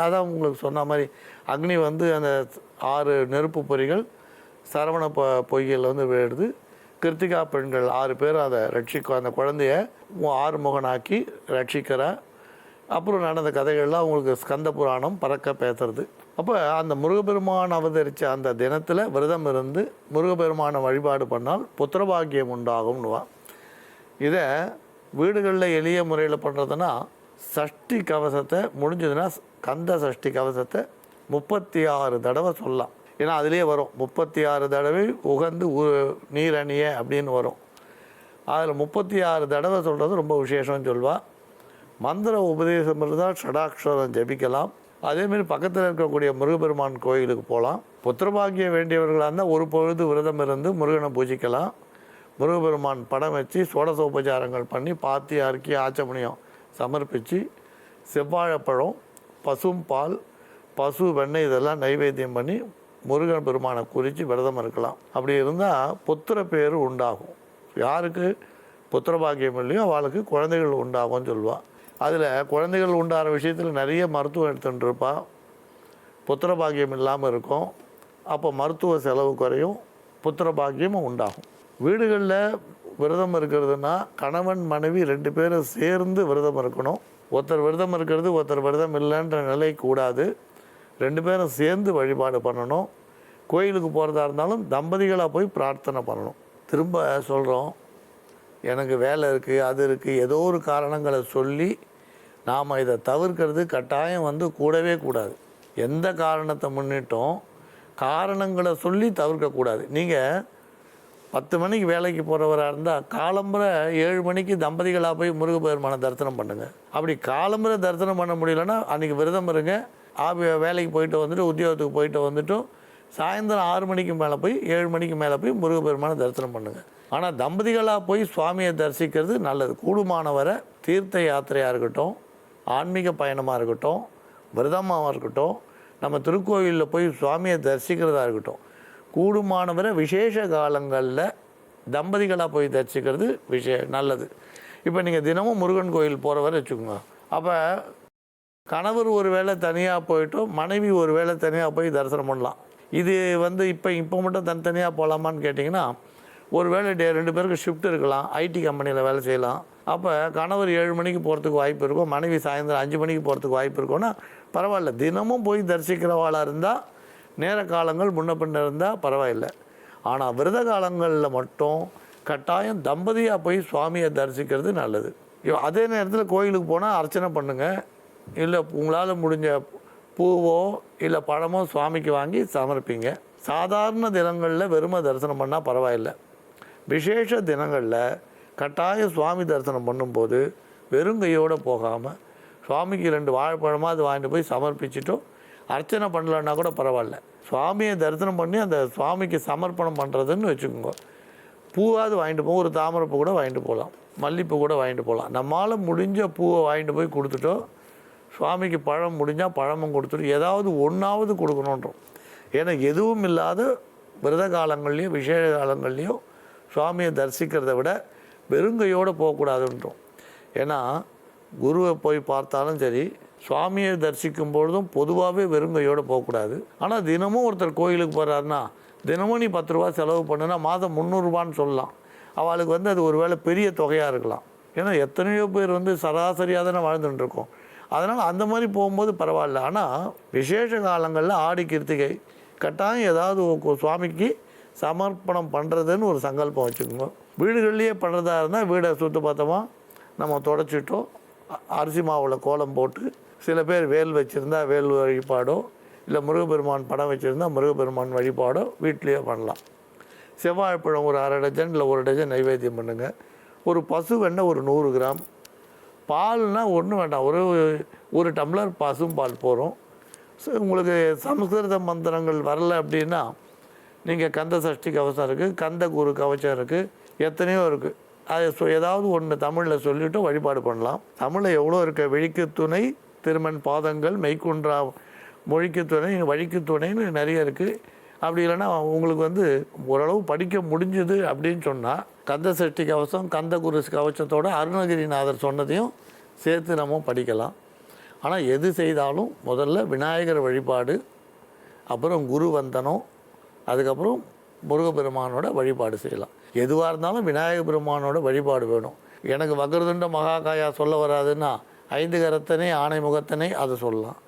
அதான் உங்களுக்கு சொன்ன மாதிரி அக்னி வந்து அந்த 6 நெருப்பு பொறிகள் சரவண பொய்கையில் வந்து விழுது. கிருத்திகா பெண்கள் 6 பேர் அதை அந்த குழந்தைய 6 முகனாக்கி ரட்சிக்கிறா. அப்புறம் நடந்த கதைகள்லாம் உங்களுக்கு ஸ்கந்த புராணம் பறக்க பேசுறது. அப்போ அந்த முருகபெருமான் அவதரித்த அந்த தினத்தில் விரதம் இருந்து முருகபெருமானை வழிபாடு பண்ணால் புத்திரபாகியம் உண்டாகும்னுவா. இதை வீடுகளில் எளிய முறையில் பண்ணுறதுன்னா, சஷ்டி கவசத்தை முடிஞ்சதுன்னா கந்த சஷ்டி கவசத்தை 36 தடவை சொல்லலாம். ஏன்னா அதிலே வரும் 36 தடவை உகந்து நீரணிய அப்படின்னு வரும். அதில் 36 தடவை சொல்கிறது ரொம்ப விசேஷம்னு சொல்வாள். மந்திர உபதேசம் இருந்தால் ஷடாக்ஷரம் ஜபிக்கலாம். அதேமாரி பக்கத்தில் இருக்கக்கூடிய முருகபெருமான் கோயிலுக்கு போகலாம். புத்திரபாகிய வேண்டியவர்களாக இருந்தால் ஒரு பொழுது விரதம் இருந்து முருகனை பூஜிக்கலாம். முருகபெருமான் படம் வச்சு சோடசோபச்சாரங்கள் பண்ணி பாத்தி அறுக்கி ஆச்சமணியம் சமர்ப்பித்து செவ்வாழைப்பழம், பசும் பால், பசு வெண்ணெய் இதெல்லாம் நைவேத்தியம் பண்ணி முருகன் பெருமானை குறித்து விரதம் இருக்கலாம். அப்படி இருந்தால் புத்திர பேர் உண்டாகும். யாருக்கு புத்திரபாகியம் இல்லையோ அவளுக்கு குழந்தைகள் உண்டாகும்னு சொல்லுவாள். அதில் குழந்தைகள் உண்டாகிற விஷயத்தில் நிறைய மருத்துவம் எடுத்துகிட்டு இருப்பாள். புத்திரபாகியம் இல்லாமல் இருக்கும். அப்போ மருத்துவ செலவு குறையும், புத்திரபாகியமும் உண்டாகும். வீடுகளில் விரதம் இருக்கிறதுனா கணவன் மனைவி 2 பேரும் சேர்ந்து விரதம் இருக்கணும். ஒருத்தர் விரதம் இருக்கிறது ஒருத்தர் விரதம் இல்லைன்ற நிலை கூடாது. 2 பேரும் சேர்ந்து வழிபாடு பண்ணணும். கோயிலுக்கு போகிறதா இருந்தாலும் தம்பதிகளாக போய் பிரார்த்தனை பண்ணணும். திரும்ப சொல்கிறோம், எனக்கு வேலை இருக்குது, அது இருக்குது, ஏதோ ஒரு காரணங்களை சொல்லி நாம் இதை தவிர்க்கிறது கட்டாயம் வந்து கூடவே கூடாது. எந்த காரணத்தை முன்னிட்டும் காரணங்களை சொல்லி தவிர்க்கக்கூடாது. நீங்கள் 10 மணிக்கு வேலைக்கு போகிறவராக இருந்தால் காலம்பரை 7 மணிக்கு தம்பதிகளாக போய் முருகப்பெருமானை தரிசனம் பண்ணுங்கள். அப்படி காலம்பரை தரிசனம் பண்ண முடியலன்னா அன்றைக்கி விரதம் இருங்க. வேலைக்கு போயிட்டு வந்துட்டு உத்தியோகத்துக்கு போயிட்டு வந்துட்டும் சாயந்தரம் 6 மணிக்கு மேலே போய் 7 மணிக்கு மேலே போய் முருகப்பெருமானை தரிசனம் பண்ணுங்கள். ஆனால் தம்பதிகளாக போய் சுவாமியை தரிசிக்கிறது நல்லது. கூடுமானவரை தீர்த்த யாத்திரையாக இருக்கட்டும், ஆன்மீக பயணமாக இருக்கட்டும், விரதமாக இருக்கட்டும், நம்ம திருக்கோயிலில் போய் சுவாமியை தரிசிக்கிறதா இருக்கட்டும், கூடுமானவரை விசேஷ காலங்களில் தம்பதிகளாக போய் தரிசிக்கிறது நல்லது. இப்போ நீங்கள் தினமும் முருகன் கோயில் போகிறவரை வச்சுக்கோங்க. அப்போ கணவர் ஒரு வேளை தனியாக போயிட்டோம், மனைவி ஒரு வேளை தனியாக போய் தரிசனம் பண்ணலாம். இது வந்து இப்போ மட்டும் தனித்தனியாக போகலாமான்னு கேட்டிங்கன்னா, ஒரு வேளை 2 பேருக்கு ஷிஃப்ட் இருக்கலாம், ஐடி கம்பெனியில் வேலை செய்யலாம். அப்போ கணவர் 7 மணிக்கு போகிறதுக்கு வாய்ப்பு இருக்கும், மனைவி சாயந்தரம் 5 மணிக்கு போகிறதுக்கு வாய்ப்பு இருக்கும்னா பரவாயில்ல. தினமும் போய் தரிசிக்கிறவாளாக இருந்தால் நேர காலங்கள் முன்ன பின்ன இருந்தால் பரவாயில்லை. ஆனால் விரத காலங்களில் மட்டும் கட்டாயம் தம்பதியாக போய் சுவாமியை தரிசிக்கிறது நல்லது. அதே நேரத்தில் கோயிலுக்கு போனால் அர்ச்சனை பண்ணுங்கள். இல்லை உங்களால் முடிஞ்ச பூவோ இல்லை பழமோ சுவாமிக்கு வாங்கி சமர்ப்பிங்க. சாதாரண தினங்களில் வெறுமை தரிசனம் பண்ணால் பரவாயில்லை. விசேஷ தினங்களில் கட்டாய சுவாமி தரிசனம் பண்ணும்போது வெறுங்கையோடு போகாமல் சுவாமிக்கு 2 வாழைப்பழமாக அது வாங்கிட்டு போய் சமர்ப்பிச்சிட்டோம். அர்ச்சனை பண்ணலன்னா கூட பரவாயில்ல, சுவாமியை தரிசனம் பண்ணி அந்த சுவாமிக்கு சமர்ப்பணம் பண்ணுறதுன்னு வச்சுக்கோங்க. பூவாவது வாங்கிட்டு போவோம், ஒரு தாமரைப்பூ கூட வாங்கிட்டு போகலாம், மல்லிப்பூ கூட வாங்கிட்டு போகலாம். நம்மளால் முடிஞ்ச பூவை வாங்கிட்டு போய் கொடுத்துட்டோம். சுவாமிக்கு பழம் முடிஞ்சால் பழமும் கொடுத்துட்டு ஏதாவது ஒன்றாவது கொடுக்கணுன்றோம். ஏன்னா எதுவும் இல்லாத விரத காலங்கள்லேயும் விசேஷ காலங்கள்லேயும் சுவாமியை தரிசிக்கிறத விட வெறுங்கையோடு போகக்கூடாதுன்றோம். ஏன்னா குருவை போய் பார்த்தாலும் சரி, சுவாமியை தரிசிக்கும் பொழுதும் பொதுவாகவே வெறுங்கையோடு போகக்கூடாது. ஆனால் தினமும் ஒருத்தர் கோயிலுக்கு போகிறாருன்னா தினமும் நீ 10 ரூபா செலவு பண்ணுனா மாதம் 300 ரூபான்னு சொல்லலாம். அவளுக்கு அது ஒரு வேளை பெரிய தொகையாக இருக்கலாம். ஏன்னா எத்தனையோ பேர் சராசரியாக தானே வாழ்ந்துட்டுருக்கோம். அதனால் அந்த மாதிரி போகும்போது பரவாயில்ல. ஆனால் விசேஷ காலங்களில் ஆடி கிருத்திகை கட்டாயம் ஏதாவது சுவாமிக்கு சமர்ப்பணம் பண்ணுறதுன்னு ஒரு சங்கல்பம் வச்சுக்கோங்க. வீடுகள்லேயே பண்ணுறதா இருந்தால் வீடை சுத்தபத்தமாக நம்ம தொடச்சிட்டோம், அரிசி மாவில் கோலம் போட்டு, சில பேர் வேல் வச்சுருந்தா வேல் வழிபாடோ, இல்லை முருகப்பெருமான் படம் வச்சுருந்தா முருகப்பெருமான் வழிபாடோ வீட்லேயே பண்ணலாம். செவ்வாழைப்பழம் ஒரு 1/2 டஜன் இல்லை 1 டஜன் நைவேத்தியம் பண்ணுங்கள். ஒரு பசு வெண்ணெய் ஒரு 100 கிராம், பால்னால் ஒன்றும் வேண்டாம், ஒரு டம்ளர் பசும் பால் போகிறோம். ஸோ உங்களுக்கு சமஸ்கிருத மந்திரங்கள் வரல அப்படின்னா நீங்கள் கந்த சஷ்டி கவசம் இருக்குது, கந்த குரு கவச்சம் இருக்குது, எத்தனையோ இருக்குது. அது ஏதாவது ஒன்று தமிழில் சொல்லிவிட்டு வழிபாடு பண்ணலாம். தமிழில் எவ்வளோ இருக்க விழிக்கு துணை திருமண் பாதங்கள் மெய்க்குன்றா மொழிக்கு துணை வழிக்கு துணைன்னு நிறைய இருக்குது. அப்படி இல்லைன்னா உங்களுக்கு ஓரளவு படிக்க முடிஞ்சுது அப்படின்னு சொன்னால் கந்த சஷ்டி கவசம் கந்த குரு கவச்சத்தோட அருணகிரிநாதர் சொன்னதையும் சேர்த்து நம்ம படிக்கலாம். ஆனால் எது செய்தாலும் முதல்ல விநாயகர் வழிபாடு, அப்புறம் குரு வந்தனம், அதுக்கப்புறம் முருகப்பெருமானோட வழிபாடு செய்யலாம். எதுவாக இருந்தாலும் விநாயகர் பெருமானோட வழிபாடு வேணும். எனக்கு வக்ரதுண்ட மகாகாயா சொல்ல வராதுன்னா 5 கரத்தனை ஆணை முகத்தனை அதை சொல்லலாம்.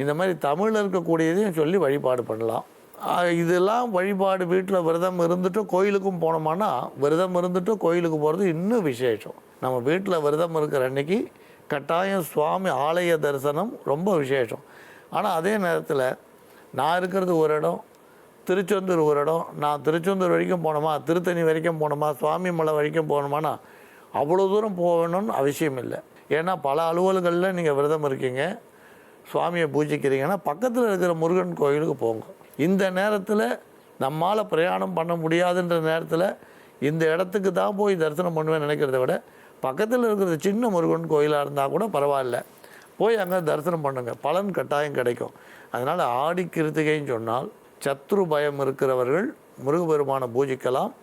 இந்த மாதிரி தமிழில் இருக்கக்கூடியதையும் சொல்லி வழிபாடு பண்ணலாம். இதெல்லாம் வழிபாடு வீட்டில் விரதம் இருந்துட்டு கோயிலுக்கும் போனோம்னா, விரதம் இருந்துட்டு கோயிலுக்கு போகிறது இன்னும் விசேஷம். நம்ம வீட்டில் விரதம் இருக்கிற அன்னைக்கு கட்டாயம் சுவாமி ஆலய தரிசனம் ரொம்ப விசேஷம். ஆனால் அதே நேரத்தில் நான் இருக்கிறது ஒரு இடம், திருச்செந்தூர் ஒரு இடம். நான் திருச்செந்தூர் வரைக்கும் போனோமா, திருத்தணி வரைக்கும் போனோமா, சுவாமி மலை வரைக்கும் போகணுமானா அவ்வளோ தூரம் போகணும்னு அவசியம் இல்லை. ஏன்னா பல அலுவல்களில் நீங்கள் விரதம் இருக்கீங்க, சுவாமியை பூஜிக்கிறீங்கன்னா பக்கத்தில் இருக்கிற முருகன் கோயிலுக்கு போங்க. இந்த நேரத்தில் நம்மால் பிரயாணம் பண்ண முடியாதுன்ற நேரத்தில் இந்த இடத்துக்கு தான் போய் தரிசனம் பண்ணுவேன்னு நினைக்கிறத விட பக்கத்தில் இருக்கிற சின்ன முருகன் கோயிலாக இருந்தால் கூட பரவாயில்ல, போய் அங்கே தரிசனம் பண்ணுங்கள், பலன் கட்டாயம் கிடைக்கும். அதனால் ஆடி கிருத்திகைன்னு சொன்னால் சத்ரு பயம் இருக்கிறவர்கள் முருகப்பெருமானை பூஜிக்கலாம்,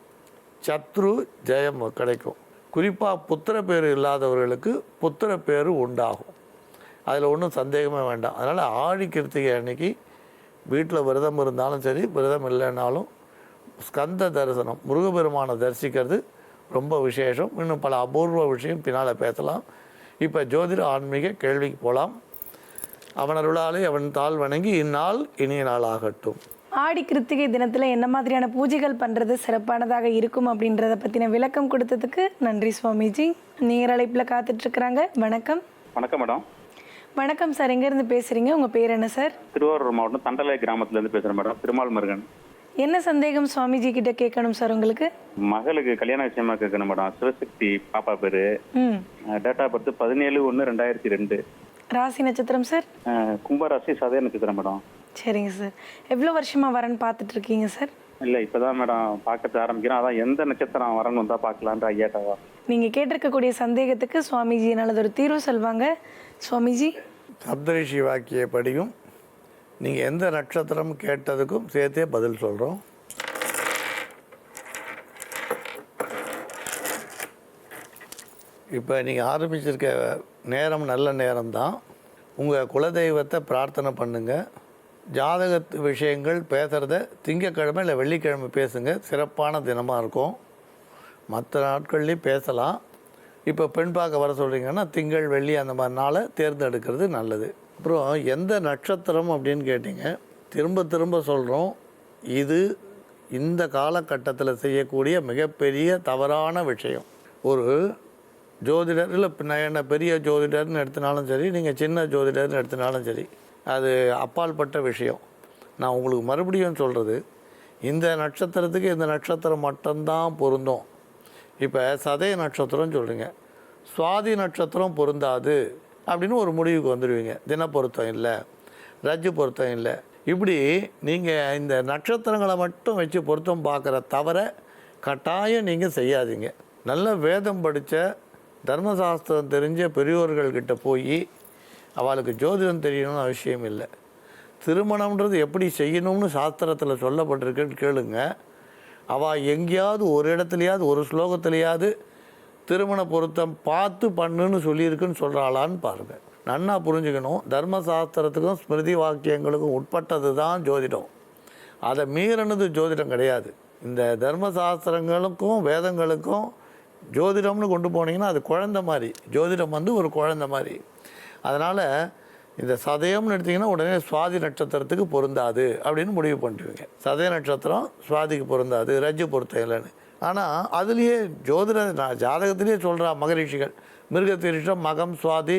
சத்ரு ஜெயம் கிடைக்கும். குறிப்பாக புத்திர பேர் இல்லாதவர்களுக்கு புத்திர பேர் உண்டாகும், அதில் ஒன்றும் சந்தேகமே வேண்டாம். அதனால் ஆடி கிருத்திகை அன்னைக்கு வீட்டில் விரதம் இருந்தாலும் சரி, விரதம் இல்லைன்னாலும் ஸ்கந்த தரிசனம் முருகப்பெருமானை தரிசிக்கிறது ரொம்ப விசேஷம். இன்னும் பல அபூர்வ விஷயம் பின்னால் பேசலாம். இப்போ ஜோதிட ஆன்மீக கேள்விக்கு போகலாம். அவன் அருளாலே அவன் தாள் வணங்கி இந்நாள் இனிய நாள் ஆகட்டும். ஆடி கிருத்திகை தினத்தில் என்ன மாதிரியான பூஜைகள் பண்ணுறது சிறப்பானதாக இருக்கும் அப்படின்றத பற்றின விளக்கம் கொடுத்ததுக்கு நன்றி சுவாமிஜி. நேரழைப்பில் காத்துட்ருக்குறாங்க. வணக்கம். வணக்கம் மேடம். வணக்கம் சார், எங்கேருந்து பேசுகிறீங்க? உங்கள் பேர் என்ன சார்? திருவாரூர் மாவட்டம் தண்டலை கிராமத்துலேருந்து பேசுகிறேன் மேடம். திருமால் முருகன். என்ன சந்தேகம் சுவாமிஜி கிட்ட கேட்கணும் சார் உங்களுக்கு? மகளுக்கு கல்யாண விஷயமா கேட்கணும் மேடம். சிவசக்தி பாப்பா பேரு. Date of birth 17/1/2002. ராசி நட்சத்திரம் சார்? கும்பராசி சதய நட்சத்திரம் மேடம். சரிங்க சார். எவ்வளோ வருஷமா வரன்னு பார்த்துட்டு இருக்கீங்க சார்? இல்லை, இப்போதான் மேடம் பார்க்கறது ஆரம்பிக்கிறேன். அதான் எந்த நட்சத்திரம் வரணும் வந்தால் பார்க்கலான்ற ஐயாட்டாவா. நீங்கள் கேட்டிருக்கக்கூடிய சந்தேகத்துக்கு சுவாமிஜி நல்லது ஒரு தீர்வு சொல்வாங்க. சுவாமிஜி, சப்தரிஷி வாக்கியப்படியும் நீங்கள் எந்த நட்சத்திரம் கேட்டதுக்கும் சேர்த்தே பதில் சொல்கிறோம். இப்போ நீங்கள் ஆரம்பிச்சிருக்க நேரம் நல்ல நேரம்தான். உங்கள் குலதெய்வத்தை பிரார்த்தனை பண்ணுங்கள். ஜாதகத்து விஷயங்கள் பேசுகிறத திங்கக்கிழமை இல்லை வெள்ளிக்கிழமை பேசுங்க, சிறப்பான தினமாக இருக்கும். மற்ற நாட்கள்லேயும் பேசலாம். இப்போ பெண் பார்க்க வர சொல்கிறீங்கன்னா திங்கள் வெள்ளி அந்த மாதிரி நாளை தேர்ந்தெடுக்கிறது நல்லது. அப்புறம் எந்த நட்சத்திரம் அப்படின்னு கேட்டிங்க, திரும்ப திரும்ப சொல்கிறோம், இது இந்த காலகட்டத்தில் செய்யக்கூடிய மிகப்பெரிய தவறான விஷயம். ஒரு ஜோதிடர் இல்லை என்ன பெரிய ஜோதிடர்னு எடுத்தினாலும் சரி, நீங்கள் சின்ன ஜோதிடர்னு எடுத்தினாலும் சரி, அது அப்பாற்பட்ட விஷயம். நான் உங்களுக்கு மறுபடியும் சொல்கிறது, இந்த நட்சத்திரத்துக்கு இந்த நட்சத்திரம் மட்டும்தான் பொருந்தும். இப்போ சதய நட்சத்திரம் சொல்கிறீங்க, சுவாதி நட்சத்திரம் பொருந்தாது அப்படின்னு ஒரு முடிவுக்கு வந்துடுவீங்க. தின பொருத்தம் இல்லை, ரஜ்ஜு பொருத்தம் இல்லை. இப்படி நீங்கள் இந்த நட்சத்திரங்களை மட்டும் வச்சு பொருத்தம் பார்க்குற தவிர கட்டாயம் நீங்கள் செய்யாதீங்க. நல்ல வேதம் படித்த தர்மசாஸ்திரம் தெரிஞ்ச பெரியோர்கள்கிட்ட போய் அவளுக்கு ஜோதிடம் தெரியணும்னு அவசியம் இல்லை. திருமணம்ன்றது எப்படி செய்யணும்னு சாஸ்திரத்தில் சொல்லப்பட்டிருக்குன்னு கேளுங்க. அவள் எங்கேயாவது ஒரு இடத்துலையாவது ஒரு ஸ்லோகத்துலையாவது திருமண பொருத்தம் பார்த்து பண்ணுன்னு சொல்லியிருக்குன்னு சொல்கிறாளான்னு பாருங்கள். நன்னா புரிஞ்சுக்கணும், தர்மசாஸ்திரத்துக்கும் ஸ்மிருதி வாக்கியங்களுக்கும் உட்பட்டது தான் ஜோதிடம். அதை மீறினது ஜோதிடம் கிடையாது. இந்த தர்மசாஸ்திரங்களுக்கும் வேதங்களுக்கும் ஜோதிடம்னு கொண்டு போனீங்கன்னா அது குழந்தை மாதிரி. ஜோதிடம் ஒரு குழந்தை மாதிரி. அதனால் இந்த சதயம்னு எடுத்திங்கன்னா உடனே சுவாதி நட்சத்திரத்துக்கு பொருந்தாது அப்படின்னு முடிவு பண்ணிடுவீங்க. சதய நட்சத்திரம் சுவாதிக்கு பொருந்தாது, ரஜ்ஜு பொருத்தம் இல்லைன்னு. ஆனால் அதுலேயே ஜாதகத்திலேயே சொல்கிறா மகரிஷிகள், மிருகத்திரிஷம் மகம் சுவாதி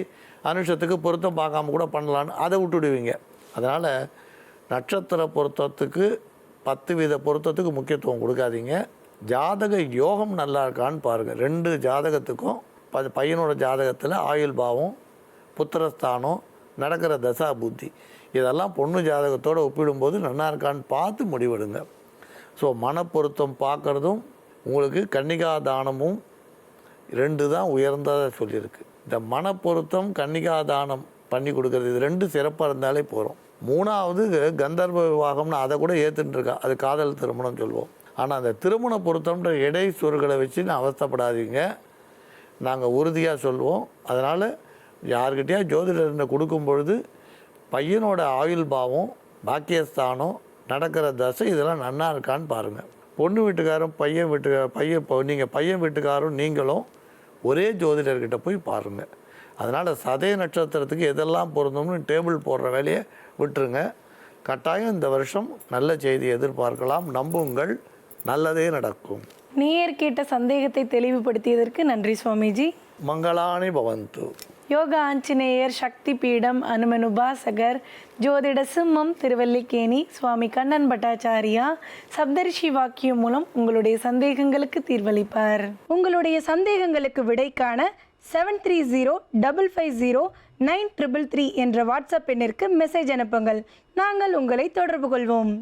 அனுஷத்துக்கு பொருத்தம் பார்க்காம கூட பண்ணலான்னு அதை விட்டுடுவீங்க. அதனால் நட்சத்திர பொருத்தத்துக்கு 10 வித பொருத்தத்துக்கு முக்கியத்துவம் கொடுக்காதீங்க. ஜாதக யோகம் நல்லா இருக்கான்னு பாருங்கள். 2 ஜாதகத்துக்கும் பையனோட ஜாதகத்தில் ஆயுள் பாவம், புத்திரஸ்தானம், நடக்கிற தசா புத்தி இதெல்லாம் பொண்ணு ஜாதகத்தோடு ஒப்பிடும்போது நல்லா இருக்கான்னு பார்த்து முடிவெடுங்க. ஸோ மனப்பொருத்தம் பார்க்குறதும் உங்களுக்கு கன்னிகா தானமும் 2 தான் உயர்ந்ததாக சொல்லியிருக்கு. இந்த மனப்பொருத்தம் கன்னிகா தானம் பண்ணி கொடுக்குறது இது 2 சிறப்பாக இருந்தாலே போகிறோம். 3வது கந்தர்வ விவாகம்னு அதை கூட ஏற்றுட்டுருக்கா, அது காதல் திருமணம் சொல்லுவோம். ஆனால் அந்த திருமண பொருத்தம்ன்ற இடை சொற்களை வச்சு நான் அவஸ்தைப்படாதீங்க, நாங்கள் உறுதியாக சொல்லுவோம். அதனால் யார்கிட்டயா ஜோதிடர்கிட்ட கொடுக்கும் பொழுது பையனோட ஆயுள் பாவம், பாக்கியஸ்தானம், நடக்கிற தசை இதெல்லாம் நன்னா இருக்கான்னு பாருங்கள். பொண்ணு வீட்டுக்காரும் நீங்கள் பையன் வீட்டுக்காரும் நீங்களும் ஒரே ஜோதிடர்கிட்ட போய் பாருங்கள். அதனால் சதய நட்சத்திரத்துக்கு எதெல்லாம் பொருந்தோம்னு டேபிள் போடுற வேலையை விட்டுருங்க. கட்டாயம் இந்த வருஷம் நல்ல செய்தி எதிர்பார்க்கலாம். நம்புங்கள், நல்லதே நடக்கும். நேயர் கேட்ட சந்தேகத்தை தெளிவுபடுத்தியதற்கு நன்றி சுவாமிஜி. மங்களானி பவந்து. யோகா ஆஞ்சநேயர் சக்தி பீடம் அனுமன் உபாசகர் ஜோதிட சிம்மம் திருவல்லிக்கேணி சுவாமி கண்ணன் பட்டாச்சாரியா சப்தரிஷி வாக்கியம் மூலம் உங்களுடைய சந்தேகங்களுக்கு தீர்வளிப்பார். உங்களுடைய சந்தேகங்களுக்கு விடை காண 7305509333 என்ற வாட்ஸ்அப் எண்ணிற்கு மெசேஜ் அனுப்புங்கள். நாங்கள் உங்களை தொடர்பு கொள்வோம்.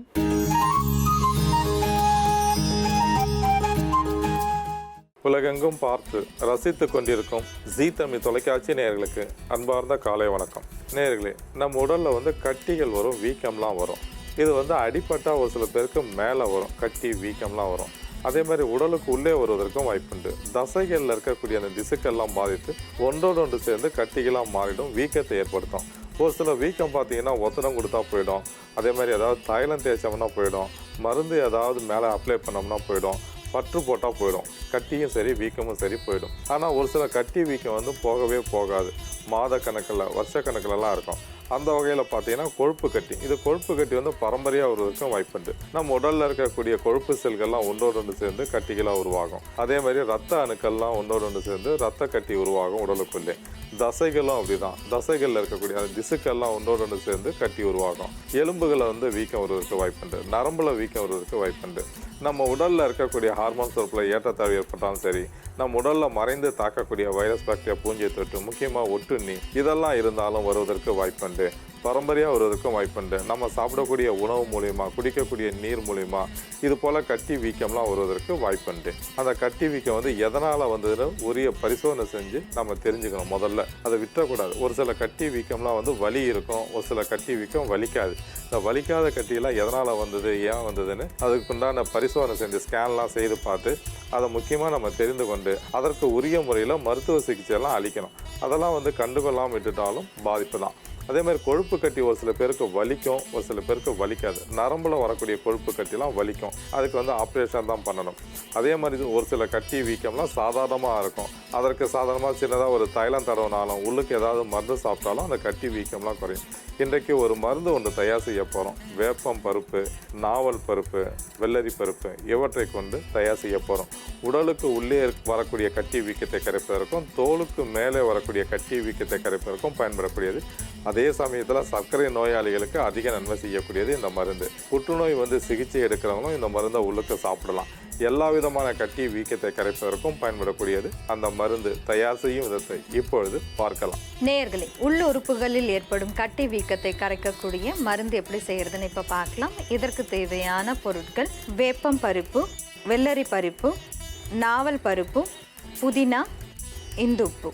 உலகெங்கும் பார்த்து ரசித்து கொண்டிருக்கும் ஜீ தமிழ் தொலைக்காட்சி நேயர்களுக்கு அன்பார்ந்த காலை வணக்கம். நேயர்களே, நம்ம உடலில் கட்டிகள் வரும், வீக்கம்லாம் வரும். இது அடிப்பட்டால் ஒரு சில பேருக்கு மேலே வரும், கட்டி வீக்கம்லாம் வரும். அதே மாதிரி உடலுக்கு உள்ளே வருவதற்கும் வாய்ப்புண்டு. தசைகளில் இருக்கக்கூடிய அந்த திசுக்கெல்லாம் பாதித்து ஒன்றோடு சேர்ந்து கட்டிகளாக மாறிடும், வீக்கத்தை ஏற்படுத்தும். ஒரு சில வீக்கம் பார்த்தீங்கன்னா ஒத்தடம் கொடுத்தா போயிடும். அதே மாதிரி ஏதாவது தைலம் தேய்ச்சோம்னா போயிடும், மருந்து ஏதாவது மேலே அப்ளை பண்ணோம்னா போயிடும், பற்று போட்டால் போயிடும், கட்டியும் சரி வீக்கமும் சரி போயிடும். ஆனால் ஒரு சில கட்டி வீக்கம் போகவே போகாது, மாத கணக்கில் வருஷ கணக்கிலலாம் இருக்கும். அந்த வகையில் பார்த்தீங்கன்னா கொழுப்பு கட்டி, இது கொழுப்பு கட்டி பரம்பரையாக வருவதற்கும் வாய்ப்புண்டு. நம்ம உடலில் இருக்கக்கூடிய கொழுப்பு செல்கள்லாம் ஒன்றோடு சேர்ந்து கட்டிகளாக உருவாகும். அதே மாதிரி ரத்த அணுக்கள்லாம் ஒன்றோடு சேர்ந்து ரத்த கட்டி உருவாகும் உடலுக்குள்ளே. தசைகளும் அப்படிதான், தசைகளில் இருக்கக்கூடிய அந்த திசுக்கள்லாம் ஒன்றோடு சேர்ந்து கட்டி உருவாகும். எலும்புகளை வீக்கம் வருவதற்கு வாய்ப்புண்டு, நரம்புல வீக்கம் வருவதற்கு வாய்ப்புண்டு. நம்ம உடலில் இருக்கக்கூடிய ஹார்மோன் சுரப்பில் ஏற்றத்தாழ்வு ஏற்பட்டாலும் சரி, நம்ம உடலில் மறைந்து தாக்கக்கூடிய வைரஸ், பாக்டீரியா, பூஞ்சை தொற்று, முக்கியமாக ஒட்டுண்ணி இதெல்லாம் இருந்தாலும் வருவதற்கு வாய்ப்புண்டு. பரம்பரையாக வருவதற்கும் வாய்ப்புண்டு. நம்ம சாப்பிடக்கூடிய உணவு மூலிமா, குடிக்கக்கூடிய நீர் மூலிமா இது போல் கட்டி வீக்கம்லாம் வருவதற்கு வாய்ப்புண்டு. அந்த கட்டி வீக்கம் எதனால் வந்ததுன்னு உரிய பரிசோதனை செஞ்சு நம்ம தெரிஞ்சுக்கணும். முதல்ல அதை விட்டுறக்கூடாது. ஒரு சில கட்டி வீக்கம்லாம் வலி இருக்கும், ஒரு சில கட்டி வீக்கம் வலிக்காது. இந்த வலிக்காத கட்டியெல்லாம் எதனால் வந்தது, ஏன் வந்ததுன்னு அதுக்குண்டான பரிசோதனை செஞ்சு ஸ்கேன்லாம் செய்து பார்த்து அதை முக்கியமாக நம்ம தெரிந்து கொண்டு அதற்கு உரிய முறையில் மருத்துவ சிகிச்சையெல்லாம் அளிக்கணும். அதெல்லாம் கண்டுகொள்ளாமல் விட்டுட்டாலும் பாதிப்பு தான். அதே மாதிரி கொழுப்பு கட்டி ஒரு சில பேருக்கு வலிக்கும், ஒரு சில பேருக்கு வலிக்காது. நரம்பில் வரக்கூடிய கொழுப்பு கட்டிலாம் வலிக்கும், அதுக்கு ஆப்ரேஷன் தான் பண்ணணும். அதே மாதிரி ஒரு சில கட்டி வீக்கம்லாம் சாதாரணமாக இருக்கும், அதற்கு சாதாரணமாக சின்னதாக ஒரு தைலம் தடவினாலும் உள்ளுக்கு ஏதாவது மருந்து சாப்பிட்டாலும் அந்த கட்டி வீக்கம்லாம் குறையும். இன்றைக்கு ஒரு மருந்து ஒன்று தயார் செய்ய போகிறோம். வேப்பம் பருப்பு, நாவல் பருப்பு, வெள்ளரி பருப்பு இவற்றை கொண்டு தயார் செய்ய போகிறோம். உடலுக்கு உள்ளே வரக்கூடிய கட்டி வீக்கத்தை கரைப்பதற்கும் தோலுக்கு மேலே வரக்கூடிய கட்டி வீக்கத்தை கரைப்பதற்கும் பயன்படக்கூடியது. அதே சமயத்தில் சர்க்கரை நோயாளிகளுக்கு அதிக நன்மை செய்யக்கூடியது இந்த மருந்து. புற்றுநோய் சிகிச்சை எடுக்கிறவங்களும் இந்த மருந்தை உள்ளுக்கு சாப்பிடலாம். எல்லா விதமான கட்டி வீக்கத்தை கரைப்பதற்கும் பயன்படக்கூடியது. அந்த மருந்து தயார் செய்யும் விதத்தை இப்பொழுது பார்க்கலாம். நேயர்களே, உள்ளுறுப்புகளில் ஏற்படும் கட்டி வீக்கத்தை கரைக்கக்கூடிய மருந்து எப்படி செய்யறதுன்னு இப்போ பார்க்கலாம். இதற்கு தேவையான பொருட்கள்: வேப்பம் பருப்பு, வெள்ளரி பருப்பு, நாவல் பருப்பு, புதினா, இந்துப்பு.